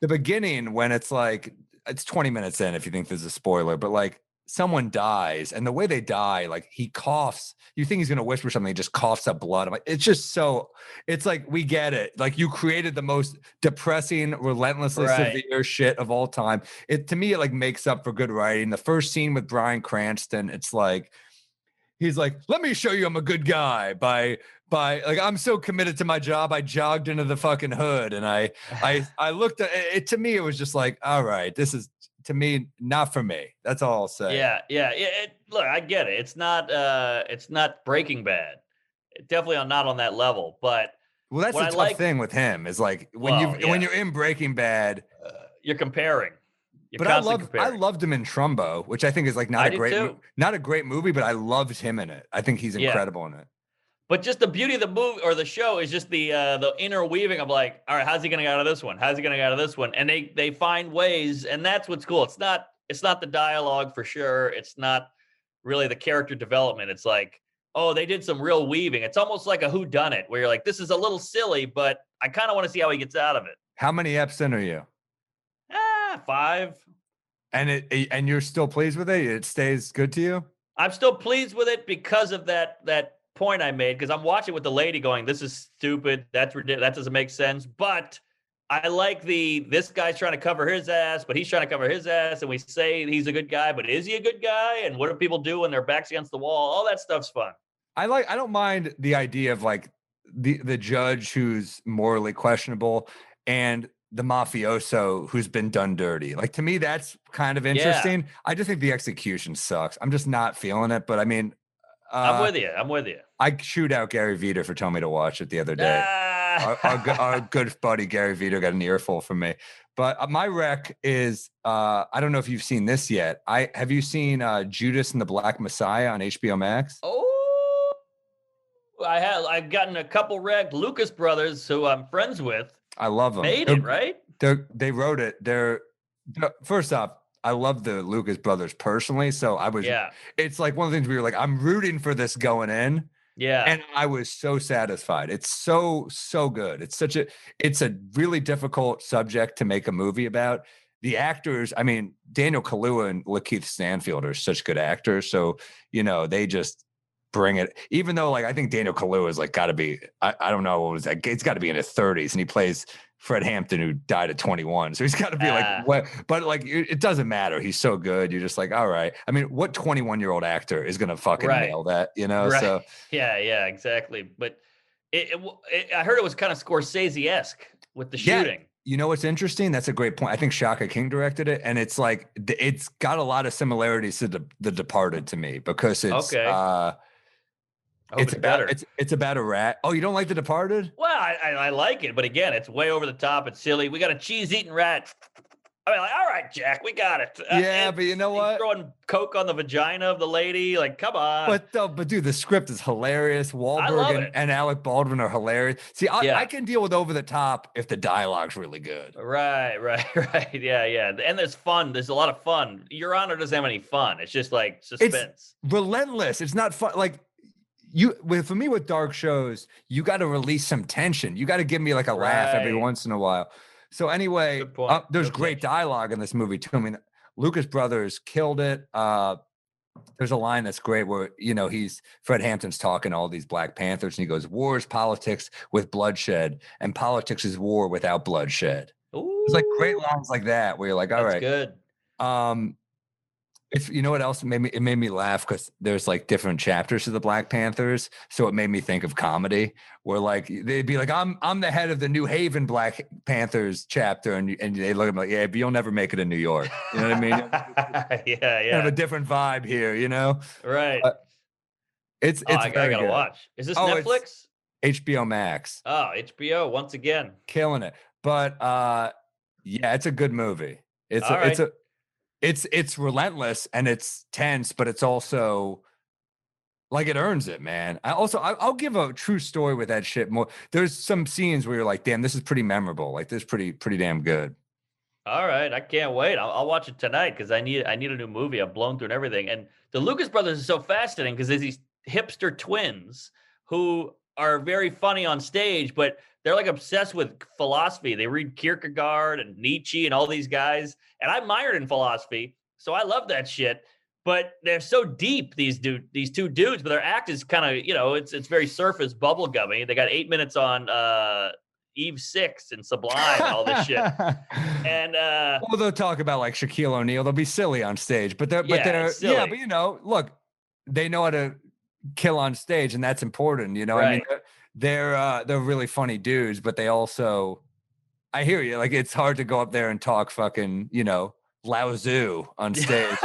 beginning when it's like it's 20 minutes in if you think there's a spoiler, but like someone dies, and the way they die, like he coughs. You think he's gonna whisper something, he just coughs up blood. I'm like, it's like, we get it. Like, you created the most depressing, relentlessly severe shit of all time. To me, it like makes up for good writing. The first scene with Bryan Cranston, it's like he's like, let me show you I'm a good guy by like, I'm so committed to my job. I jogged into the fucking hood, and I looked at it. To me, it was just like, all right, this is, to me, not for me. That's all I'll say. Yeah. Look, I get it. It's not Breaking Bad. Definitely not on that level. But Well, that's the tough thing with him is like when you're in Breaking Bad, you're comparing. You're But constantly I comparing. loved him in Trumbo, which I think is like I did too. not a great movie, but I loved him in it. I think he's Yeah. incredible in it. But just the beauty of the movie or the show is just the interweaving of like, all right, how's he gonna get out of this one? How's he gonna get out of this one? And they find ways, and that's what's cool. It's not the dialogue for sure. It's not really the character development. It's like, oh, they did some real weaving. It's almost like a whodunit where you're like, this is a little silly, but I kind of want to see how he gets out of it. How many eps in are you? 5. And you're still pleased with it? It stays good to you? I'm still pleased with it because of that point I made, because I'm watching with the lady going, this is stupid. That's ridiculous. That doesn't make sense. But I like this guy's trying to cover his ass, but he's trying to cover his ass. And we say he's a good guy, but is he a good guy? And what do people do when their back's against the wall? All that stuff's fun. I don't mind the idea of like the judge who's morally questionable and the mafioso who's been done dirty. Like, to me, that's kind of interesting. I just think the execution sucks. I'm just not feeling it. But I mean, I'm with you. I chewed out Gary Vito for telling me to watch it the other day. Our good buddy Gary Vito got an earful from me. But my rec is I don't know if you've seen this yet. Have you seen Judas and the Black Messiah on HBO Max? Oh, I've gotten a couple rec. Lucas Brothers, who I'm friends with, I love them. made it, right? They wrote it. First off, I love the Lucas brothers personally. So it's like one of the things we were like, I'm rooting for this going in. Yeah. And I was so satisfied. It's so good. It's a really difficult subject to make a movie about. The actors, I mean, Daniel Kaluuya and Lakeith Stanfield are such good actors. So, they just bring it, even though like I think Daniel Kaluuya is like gotta be, I don't know what was that, it's gotta be in his 30s, and he plays Fred Hampton, who died at 21. So he's got to be like, what? But like, it doesn't matter. He's so good. You're just like, all right. I mean, what 21-year-old actor is going to fucking nail that, Right. So yeah, exactly. But I heard it was kind of Scorsese-esque with the shooting. You know what's interesting? That's a great point. I think Shaka King directed it, and it's like, it's got a lot of similarities to The Departed to me, because it's, okay. It's about a rat. Oh, you don't like The Departed? Well, I like it, but again, it's way over the top. It's silly. We got a cheese-eating rat. I mean, like, all right, Jack, we got it. Yeah, but you know what? Throwing coke on the vagina of the lady, like, come on. But dude, the script is hilarious. Wahlberg and Alec Baldwin are hilarious. See, I can deal with over the top if the dialogue's really good. Right. Yeah. And there's fun. There's a lot of fun. Your Honor doesn't have any fun. It's just like suspense. It's relentless. It's not fun. Like, for me with dark shows, you got to release some tension. You got to give me like a laugh every once in a while. So anyway, there's great dialogue in this movie too. I mean, Lucas Brothers killed it. There's a line that's great where, Fred Hampton's talking to all these Black Panthers, and he goes, "War is politics with bloodshed, and politics is war without bloodshed." Ooh. It's like great lines like that where you're like, all right. Good. If you know what else made me laugh, because there's like different chapters to the Black Panthers, so it made me think of comedy where like they'd be like, I'm the head of the New Haven Black Panthers chapter, and they look at me like, yeah, but you'll never make it in New York. You know what I mean? Yeah. Kind of a different vibe here, Right. It's I gotta good. watch. Is this Netflix? HBO Max. Oh, HBO once again, killing it. But yeah, it's a good movie. It's relentless and it's tense, but it's also like it earns it, man. I'll give a true story with that shit more. There's some scenes where you're like, damn, this is pretty memorable. Like, this is pretty damn good. All right, I can't wait. I'll watch it tonight because I need a new movie. I've blown through and everything. And the Lucas brothers is so fascinating because there's these hipster twins who are very funny on stage, but they're like obsessed with philosophy. They read Kierkegaard and Nietzsche and all these guys. And I'm mired in philosophy, so I love that shit. But they're so deep, these two dudes, but their act is kind of, it's very surface bubblegummy. They got 8 minutes on Eve 6 and Sublime and all this shit. And well, they'll talk about like Shaquille O'Neal. They'll be silly on stage, but they're silly. Yeah, but look, they know how to kill on stage, and that's important. Right. I mean, they're really funny dudes, but they also, I hear you. Like, it's hard to go up there and talk fucking, Lao Tzu on stage.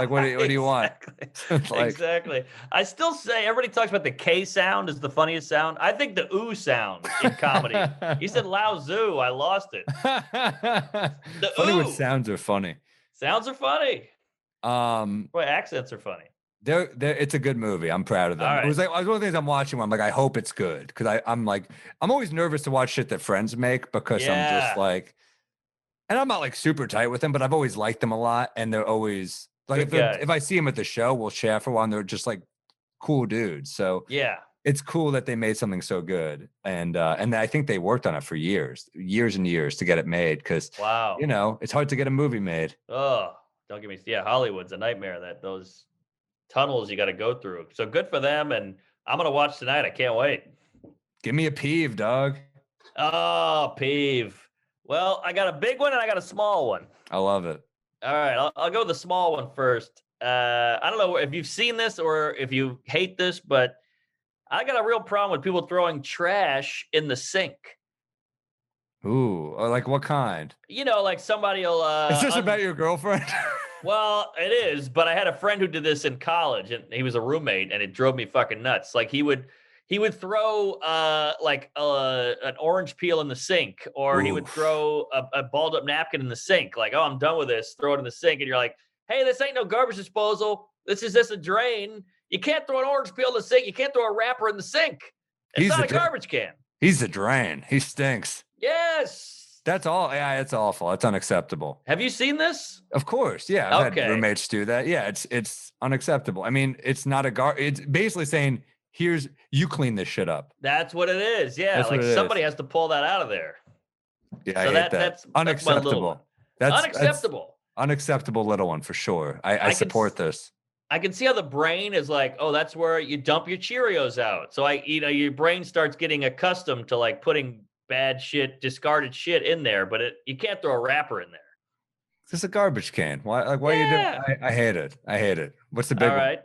Like, what do you want? Exactly. Like, Exactly. I still say everybody talks about the K sound is the funniest sound. I think the ooh sound in comedy. You said Lao Zoo. I lost it. The funny when ooh sounds are funny. sounds are funny. Um, Boy, accents are funny. it's a good movie. I'm proud of them. All It right. was like one of the things I'm watching where I'm like, I hope it's good. Because I'm like, I'm always nervous to watch shit that friends make because I'm just Yeah. like, and I'm not like super tight with them, but I've always liked them a lot. And they're always like, Good guys. if I see them at the show, we'll chat for a while and they're just like cool dudes. So Yeah. it's cool that they made something so good. And I think they worked on it for years and years to get it made. Because, Wow. it's hard to get a movie made. Oh, don't get me. Yeah, Hollywood's a nightmare. That those tunnels you got to go through. So good for them. And I'm gonna watch tonight. I can't wait. Give me a peeve, dog. Oh, peeve. Well, I got a big one and I got a small one. I love it. All right, I'll go with the small one first. I don't know if you've seen this or if you hate this, but I got a real problem with people throwing trash in the sink. Ooh, like what kind? Like somebody will. Is this about your girlfriend? Well, it is, but I had a friend who did this in college, and he was a roommate, and it drove me fucking nuts. Like he would throw an orange peel in the sink, or he would Oof. throw a balled up napkin in the sink. Like, oh, I'm done with this. Throw it in the sink, and you're like, hey, this ain't no garbage disposal. This is just a drain. You can't throw an orange peel in the sink. You can't throw a wrapper in the sink. It's He's not a a garbage can. He's a drain. He stinks. Yes. That's all. Yeah, it's awful. It's unacceptable. Have you seen this? Of course. Yeah, I've Okay. had roommates do that. Yeah, it's unacceptable. I mean, it's not a it's basically saying, here's you clean this shit up. That's what it is. Yeah, That's what like it is. somebody has to pull that out of there. Yeah, I So hate that. that's my little one. Unacceptable. That's Unacceptable. unacceptable little one for sure. I can support s- this. I can see how the brain is like, oh, that's where you dump your Cheerios out. So your brain starts getting accustomed to like putting bad shit, discarded shit in there, but you can't throw a wrapper in there. This is a garbage can. Why are you doing? Yeah. I hate it. I hate it. What's the big All one? right.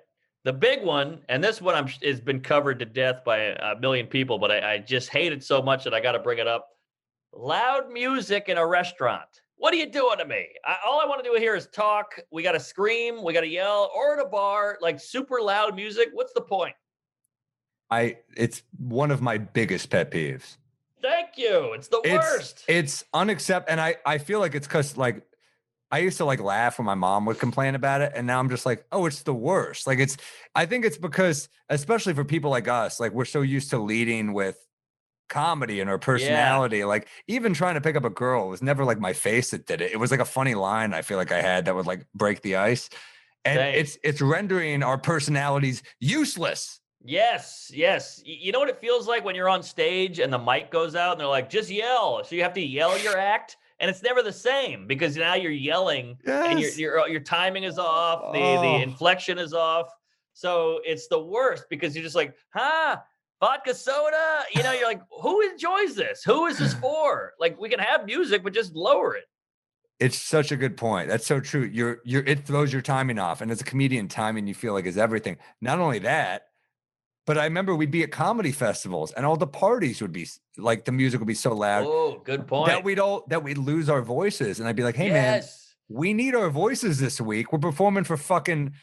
The big one, and this one has been covered to death by a million people, but I just hate it so much that I got to bring it up. Loud music in a restaurant. What are you doing to me? All I want to do here is talk. We got to scream. We got to yell. Or at a bar, like super loud music. What's the point? It's one of my biggest pet peeves. Thank you. It's the worst. It's unacceptable. And I feel like it's because like I used to like laugh when my mom would complain about it. And now I'm just like, oh, it's the worst. Like I think it's because, especially for people like us, like we're so used to leading with comedy and our personality. Like even trying to pick up a girl, it was never like my face that did it. It was like a funny line I feel like I had that would like break the ice. And Same. it's rendering our personalities useless. Yes. You know what it feels like when you're on stage and the mic goes out and they're like, just yell. So you have to yell your act. And it's never the same because now you're yelling and Yes. your timing is off, the Oh. inflection is off. So it's the worst because you're just like, vodka soda. You're like, who enjoys this? Who is this for? Like, we can have music, but just lower it. It's such a good point. That's so true. It throws your timing off. And as a comedian, timing you feel like is everything. Not only that, but I remember we'd be at comedy festivals and all the parties would be like the music would be so loud Oh, good point. that we'd lose our voices. And I'd be like, hey man, Yes. we need our voices this week. We're performing for fucking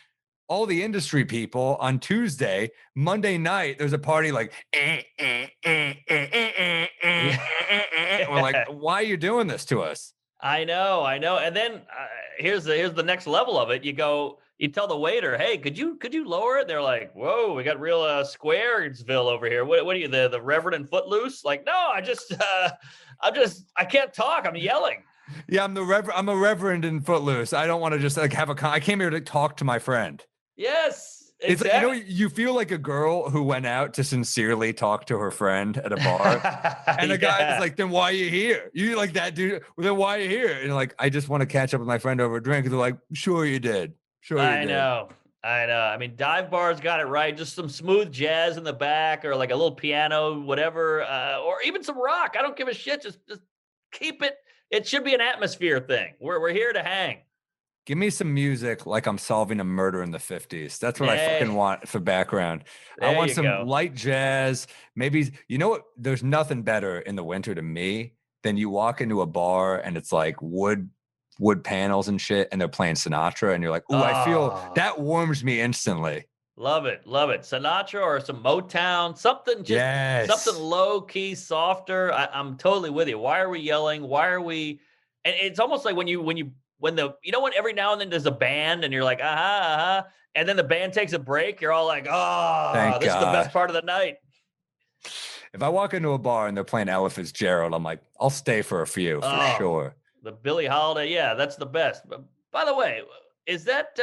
all the industry people on Tuesday. Monday night, there's a party like, we're like, why are you doing this to us? I know. And then here's the next level of it. You tell the waiter, hey, could you lower it? They're like, whoa, we got real Squaresville over here. What are you, the Reverend and Footloose? Like, no, I can't talk. I'm yelling. Yeah, I'm a reverend in Footloose. I don't want to just like I came here to talk to my friend. Yes, It's exactly. like, you feel like a girl who went out to sincerely talk to her friend at a bar. And the guy is like, then why are you here? You like that dude? Well, then why are you here? And you're like, I just want to catch up with my friend over a drink. And they're like, sure you did. Sure you I did. know. I mean, dive bars got it right. Just some smooth jazz in the back, or like a little piano, whatever, or even some rock. I don't give a shit. Just keep it. It should be an atmosphere thing. We're here to hang. Give me some music like I'm solving a murder in the 50s. That's what I fucking want for background. I There want you some go. light jazz. Maybe, you know what? There's nothing better in the winter to me than you walk into a bar and it's like wood wood panels and shit, and they're playing Sinatra, and you're like, ooh, I feel Oh, that warms me instantly. love it, love it. Sinatra or some Motown, something just something Yes. low key, softer. I'm totally with you. Why are we yelling? Why are we? And it's almost like when the when every now and then there's a band and you're like and then the band takes a break. You're all like, oh, Thank this is the best God. part of the night. If I walk into a bar and they're playing Ella Fitzgerald, I'm like, I'll stay for a few for Oh, sure. the Billie Holiday, yeah, that's the best. But by the way, is that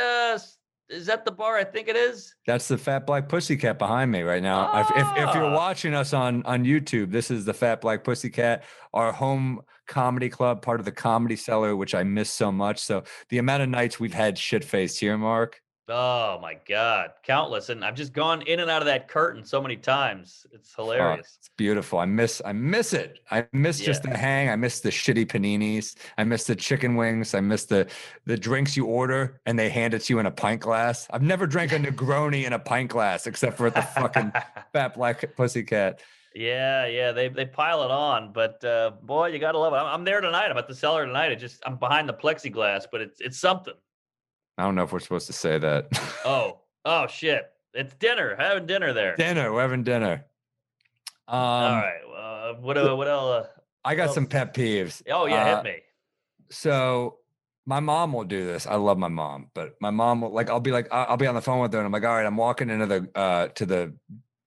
is that the bar I think it is? That's the Fat Black Pussycat behind me right now. If you're Ah, watching us on YouTube, this is the Fat Black Pussycat, our home comedy club, part of the Comedy Cellar, which I miss so much. So the amount of nights we've had shit faced here, Mark. oh my God, countless, and I've just gone in and out of that curtain so many times. It's Fuck, hilarious. it's beautiful. I miss it. I miss Yeah. just the hang. I miss the shitty paninis. I miss the chicken wings. I miss the drinks you order and they hand it to you in a pint glass. I've never drank a Negroni in a pint glass except for at the fucking Fat Black Pussycat. Yeah, yeah, they pile it on, but boy, you gotta love it. I'm there tonight. I'm at the cellar tonight. I'm behind the plexiglass, but it's something. I don't know if we're supposed to say that. Oh, oh shit! It's dinner. Having dinner there. Dinner. We're having dinner. All Um, right. so What else? I What got some else? pet peeves. Oh yeah, hit me. So my mom will do this. I love my mom, but my mom will I'll be on the phone with her and I'm like, all right, I'm walking into the to the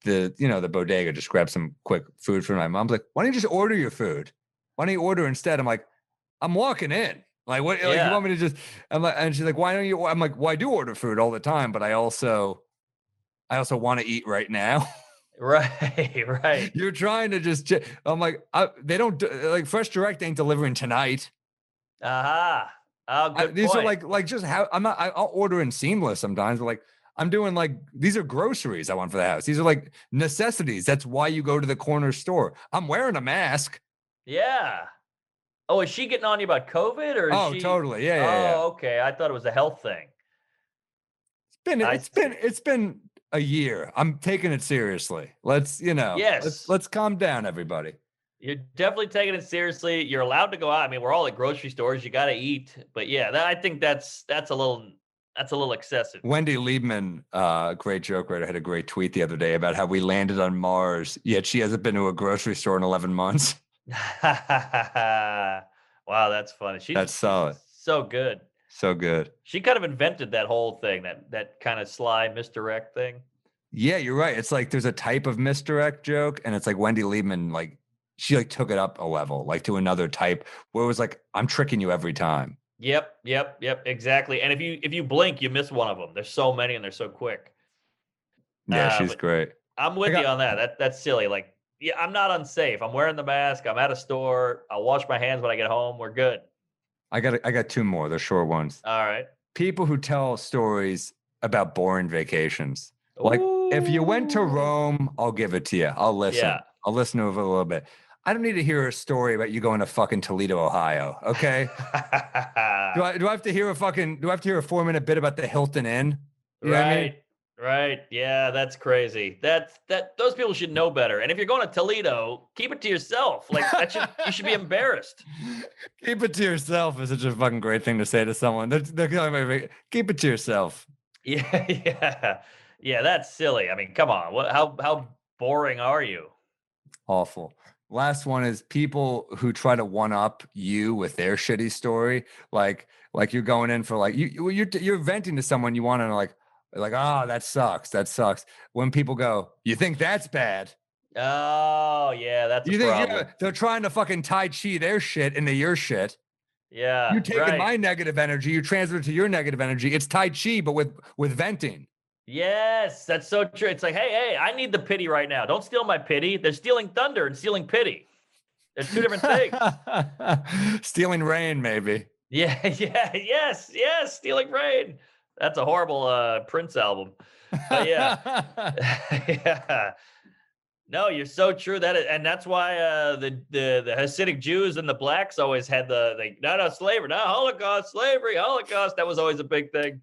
the bodega, just grab some quick food for my mom's like, why don't you just order your food? Why don't you order instead? I'm like, I'm walking in. Like, what like you Yeah. want me to just I'm like, and she's like, why don't you I'm like, well, I do order food all the time, but I also want to eat right now. Right. Right. You're trying to just I'm like, they don't like Fresh Direct ain't delivering tonight. Aha. Oh, good These are point. like just how I'll order in Seamless sometimes, but like I'm doing like these are groceries I want for the house. These are like necessities. That's why you go to the corner store. I'm wearing a mask. Yeah. Oh, is she getting on you about COVID or is Oh, she? totally. Yeah. Oh, okay. I thought it was a health thing. It's been I it's been see. it's been a year. I'm taking it seriously. Let's, Yes. let's calm down, everybody. You're definitely taking it seriously. You're allowed to go out. I mean, we're all at grocery stores. You got to eat. But yeah, I think that's a little excessive. Wendy Liebman, great joke writer, had a great tweet the other day about how we landed on Mars, yet she hasn't been to a grocery store in 11 months. Wow, that's funny. That's She's solid. so good. So good. She kind of invented that whole thing, that kind of sly misdirect thing. Yeah, you're right. It's like there's a type of misdirect joke, and it's like Wendy Liebman, like she like took it up a level, like to another type where it was like, I'm tricking you every time. Yep, exactly. And if you blink, you miss one of them. There's so many and they're so quick. Yeah, she's But great. I'm I with you got on that. That's silly. Like, yeah, I'm not unsafe. I'm wearing the mask. I'm at a store. I'll wash my hands when I get home. We're good. I got two more. They're short ones. All right. People who tell stories about boring vacations. Like if you went to Ooh. Rome, I'll give it to you. I'll listen. Yeah. I'll listen to it a little bit. I don't need to hear a story about you going to fucking Toledo, Ohio. Okay. Do I have to hear a 4-minute bit about the Hilton Inn? You know what I mean? Right. Right. Yeah, that's crazy. That those people should know better. And if you're going to Toledo, keep it to yourself. Like you should be embarrassed. Keep it to yourself is such a fucking great thing to say to someone. They're calling me, keep it to yourself. Yeah, yeah. Yeah, that's silly. I mean, come on. How boring are you? Awful. Last one is people who try to one up you with their shitty story. Like you're going in for like you're venting to someone you want to like, oh, that sucks. That sucks. When people go, you think that's bad? Oh, yeah, that's a You think problem. they're trying to fucking Tai Chi their shit into your shit. Yeah, You taking right. my negative energy, you transfer it to your negative energy. It's Tai Chi, but with venting. Yes, that's so true. It's like, hey, I need the pity right now. Don't steal my pity. They're stealing thunder and stealing pity. They're two different things. Stealing rain, maybe. Yeah, yes, stealing rain. That's a horrible Prince album. But yeah. Yeah. No, you're so true. And that's why the Hasidic Jews and the blacks always had no slavery, no Holocaust, slavery, Holocaust. That was always a big thing.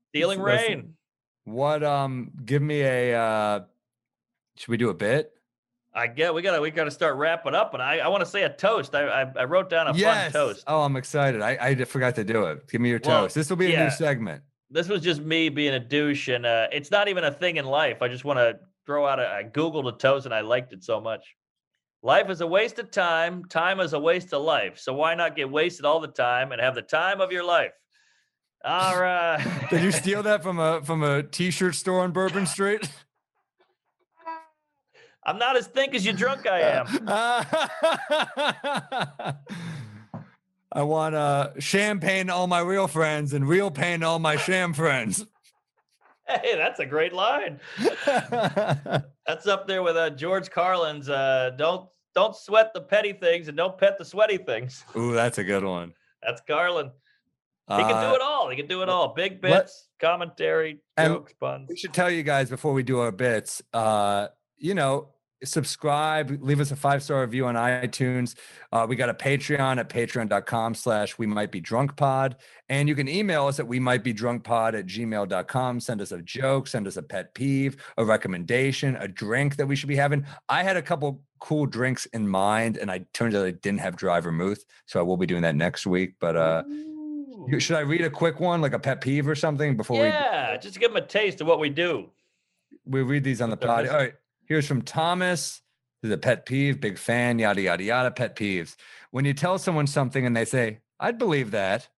Stealing rain. What give me a should we do a bit? I get we gotta start wrapping up, and I want to say a toast. I wrote down a fun toast. Oh, I'm excited. I forgot to do it. Give me your Well, toast. This will be a new yeah, segment. this was just me being a douche, and it's not even a thing in life. I just want to throw out I googled a toast, and I liked it so much. Life is a waste of time. Time is a waste of life. So why not get wasted all the time and have the time of your life? All right. Did you steal that from a t-shirt store on Bourbon Street? I'm not as thick as you drunk I am. I want champagne to all my real friends and real pain to all my sham friends. Hey, that's a great line. That's up there with George Carlin's don't sweat the petty things and don't pet the sweaty things. Ooh, that's a good one. That's Carlin. He can do it all. He can do it all. Big bits, commentary, jokes, puns. We should tell you guys before we do our bits, subscribe, leave us a 5-star review on iTunes. We got a Patreon at patreon.com/we-might-be-drunk-pod. And you can email us at we-might-be-drunk-pod@gmail.com. Send us a joke, send us a pet peeve, a recommendation, a drink that we should be having. I had a couple cool drinks in mind, and I turned out I didn't have dry vermouth, so I will be doing that next week. But should I read a quick one, like a pet peeve or something before just to give them a taste of what we do. we read these on the pod? All right. Here's from Thomas. This is a pet peeve, big fan, yada, yada, yada, pet peeves. When you tell someone something and they say, I'd believe that.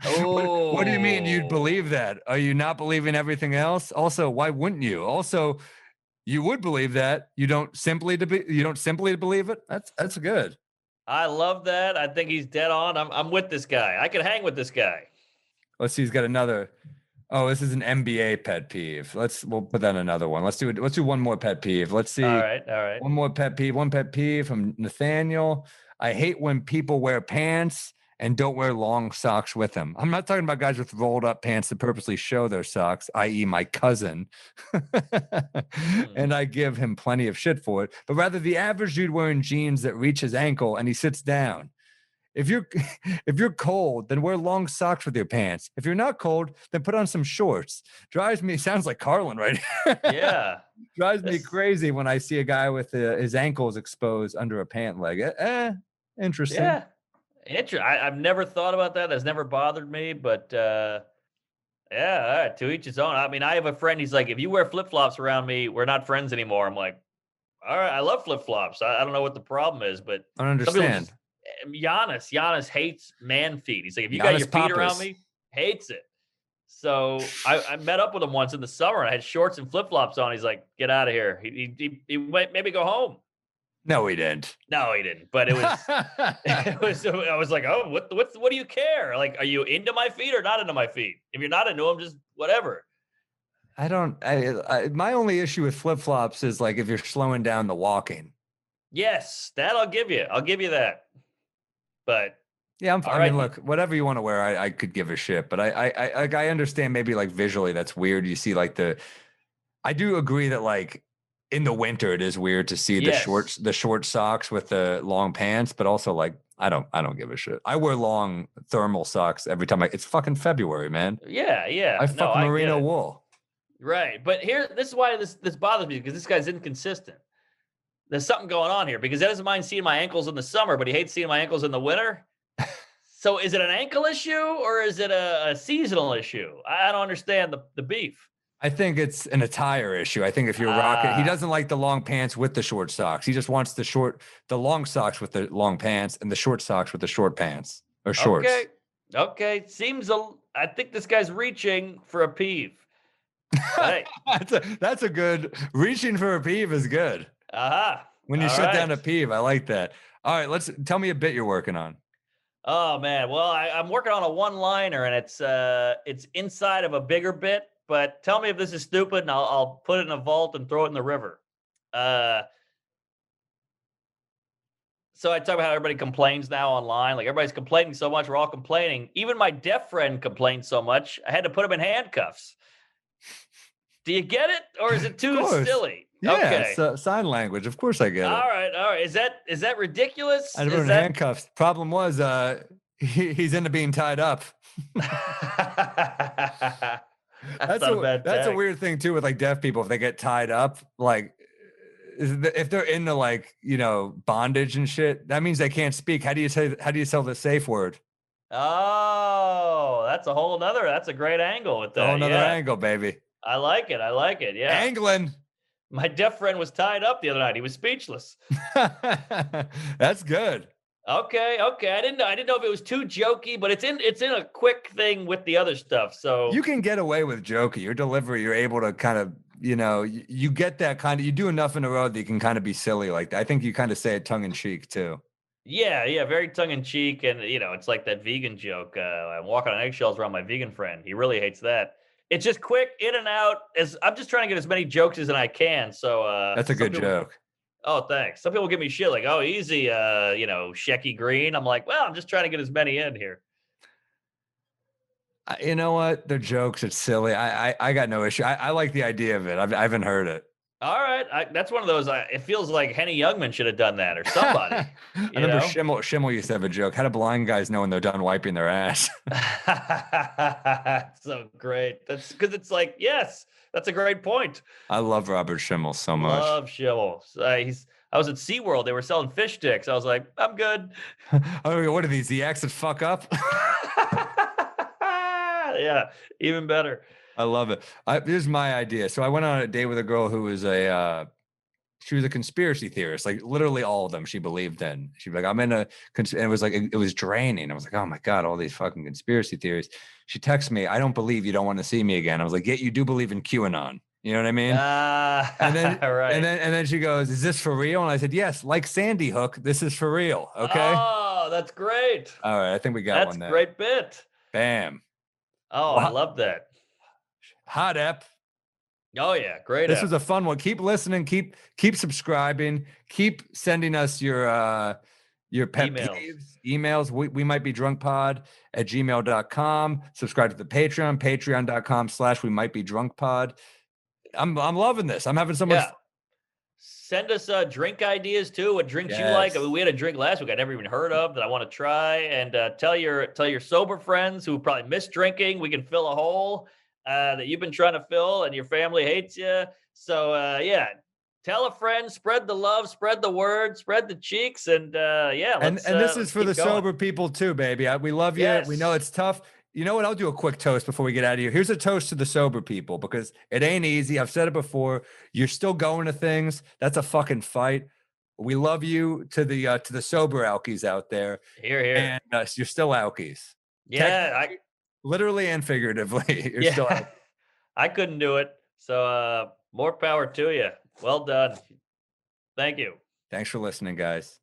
What do you mean you'd believe that? Are you not believing everything else? Also, why wouldn't you? Also, you would believe that. You don't simply believe it. That's good. I love that. I think he's dead on. I'm with this guy. I can hang with this guy. Let's see. He's got another. Oh, this is an NBA pet peeve. We'll put that in another one. Let's do one more pet peeve. Let's see. All right. One more pet peeve. One pet peeve from Nathaniel. I hate when people wear pants and don't wear long socks with them. I'm not talking about guys with rolled up pants that purposely show their socks, i.e. my cousin. And I give him plenty of shit for it, but rather the average dude wearing jeans that reach his ankle and he sits down. If you're cold, then wear long socks with your pants. If you're not cold, then put on some shorts. Sounds like Carlin, right? Yeah. Drives me crazy when I see a guy with his ankles exposed under a pant leg. Interesting. Yeah. I've never thought about that. That's never bothered me, but all right, to each his own. I mean, I have a friend, he's like, if you wear flip-flops around me, we're not friends anymore. I'm like, all right, I love flip-flops. I don't know what the problem is, but I don't understand. Giannis hates man feet. He's like, if you got your feet around me, hates it. So I met up with him once in the summer and I had shorts and flip-flops on. He's like, get out of here. He might maybe go home. No, he didn't. No, he didn't. But it was, I was like, oh, what do you care? Like, are you into my feet or not into my feet? If you're not into them, just whatever. My only issue with flip-flops is like if you're slowing down the walking. Yes, that I'll give you. I'll give you that. But yeah, I mean, look, whatever you want to wear, I could give a shit. But I understand maybe like visually that's weird. You see like I do agree that like in the winter it is weird to see the short socks with the long pants, but also like I don't give a shit. I wear long thermal socks every time it's fucking February, man. Yeah. I fuck merino wool. Right. But this is why this bothers me, because this guy's inconsistent. There's something going on here because he doesn't mind seeing my ankles in the summer, but he hates seeing my ankles in the winter. So is it an ankle issue or is it a seasonal issue? I don't understand the beef. I think it's an attire issue. I think if you're rocking, he doesn't like the long pants with the short socks. He just wants the long socks with the long pants and the short socks with the short pants or shorts. Okay. I think this guy's reaching for a peeve. Hey. That's a good, reaching for a peeve is good. When you shut down a peeve, I like that. All right, tell me a bit you're working on. Oh man, well I'm working on a one-liner and it's inside of a bigger bit. But tell me if this is stupid, and I'll put it in a vault and throw it in the river. So I talk about how everybody complains now online. Like everybody's complaining so much, we're all complaining. Even my deaf friend complained so much, I had to put him in handcuffs. Do you get it, or is it too silly? Yeah, okay. It's sign language. Of course I get it. All right. Is that ridiculous? I put him in handcuffs. Problem was, he's into being tied up. That's a weird thing too with like deaf people. If they get tied up, like if they're into like, bondage and shit, that means they can't speak. How do you tell the safe word? Oh, that's a great angle with It's a whole that. nother Yeah. angle, baby. I like it. I like it. Yeah. Angling. My deaf friend was tied up the other night. He was speechless. That's good. Okay, okay. I didn't know if it was too jokey, but it's in a quick thing with the other stuff. So You can get away with jokey. Your delivery, you're able to kind of, you get that kind of, you do enough in a row that you can kind of be silly like that. I think you kind of say it tongue in cheek too. yeah, yeah, very tongue in cheek, and it's like that vegan joke. I'm walking on eggshells around my vegan friend. He really hates that. It's just quick in and out. As I'm just trying to get as many jokes as I can. So That's a some good people, joke. oh, thanks. Some people give me shit like, oh, easy, Shecky Green. I'm like, well, I'm just trying to get as many in here. You know what? They're jokes. It's silly. I got no issue. I like the idea of it. I haven't heard it. All right, that's one of those. It feels like Henny Youngman should have done that, or somebody. I You remember know. Schimmel used to have a joke. How do blind guys know when they're done wiping their ass? So great. That's because it's like, yes, that's a great point. I love Robert Schimmel so much. Love Schimmel. I was at SeaWorld. They were selling fish sticks. I was like, I'm good. Oh, what are these? The acts that fuck up? Yeah, even better. I love it. Here's my idea. So I went on a date with a girl who was she was a conspiracy theorist, like literally all of them she believed in. She'd be like, I'm in and it was like, it was draining. I was like, oh my God, all these fucking conspiracy theories. She texts me, I don't believe you don't want to see me again. I was like, yeah, you do believe in QAnon. You know what I mean? And then, right. and then she goes, is this for real? And I said, yes, like Sandy Hook, this is for real. Okay. Oh, that's great. All right. I think we got That's one there. great bit. Bam. Oh, I love that. Hot ep. Oh yeah, great. This was a fun one. Keep listening. Keep subscribing. Keep sending us your pet emails. We might be drunkpod@gmail.com. Subscribe to the patreon.com/we might be drunkpod. I'm loving this. I'm having so much fun. Send us drink ideas too. What drinks you like? I mean, we had a drink last week I never even heard of that I want to try. And tell your sober friends who probably miss drinking. We can fill a hole that you've been trying to fill, and your family hates you. So yeah, tell a friend, spread the love, spread the word, spread the cheeks, and yeah. And this is for the sober people too, baby. We love you. Yes. We know it's tough. You know what? I'll do a quick toast before we get out of here. Here's a toast to the sober people because it ain't easy. I've said it before. You're still going to things. That's a fucking fight. We love you to the sober alkies out there. Here. And you're still alkies. Yeah, Literally and figuratively. You're still alkies. I couldn't do it. So more power to you. Well done. Thank you. Thanks for listening, guys.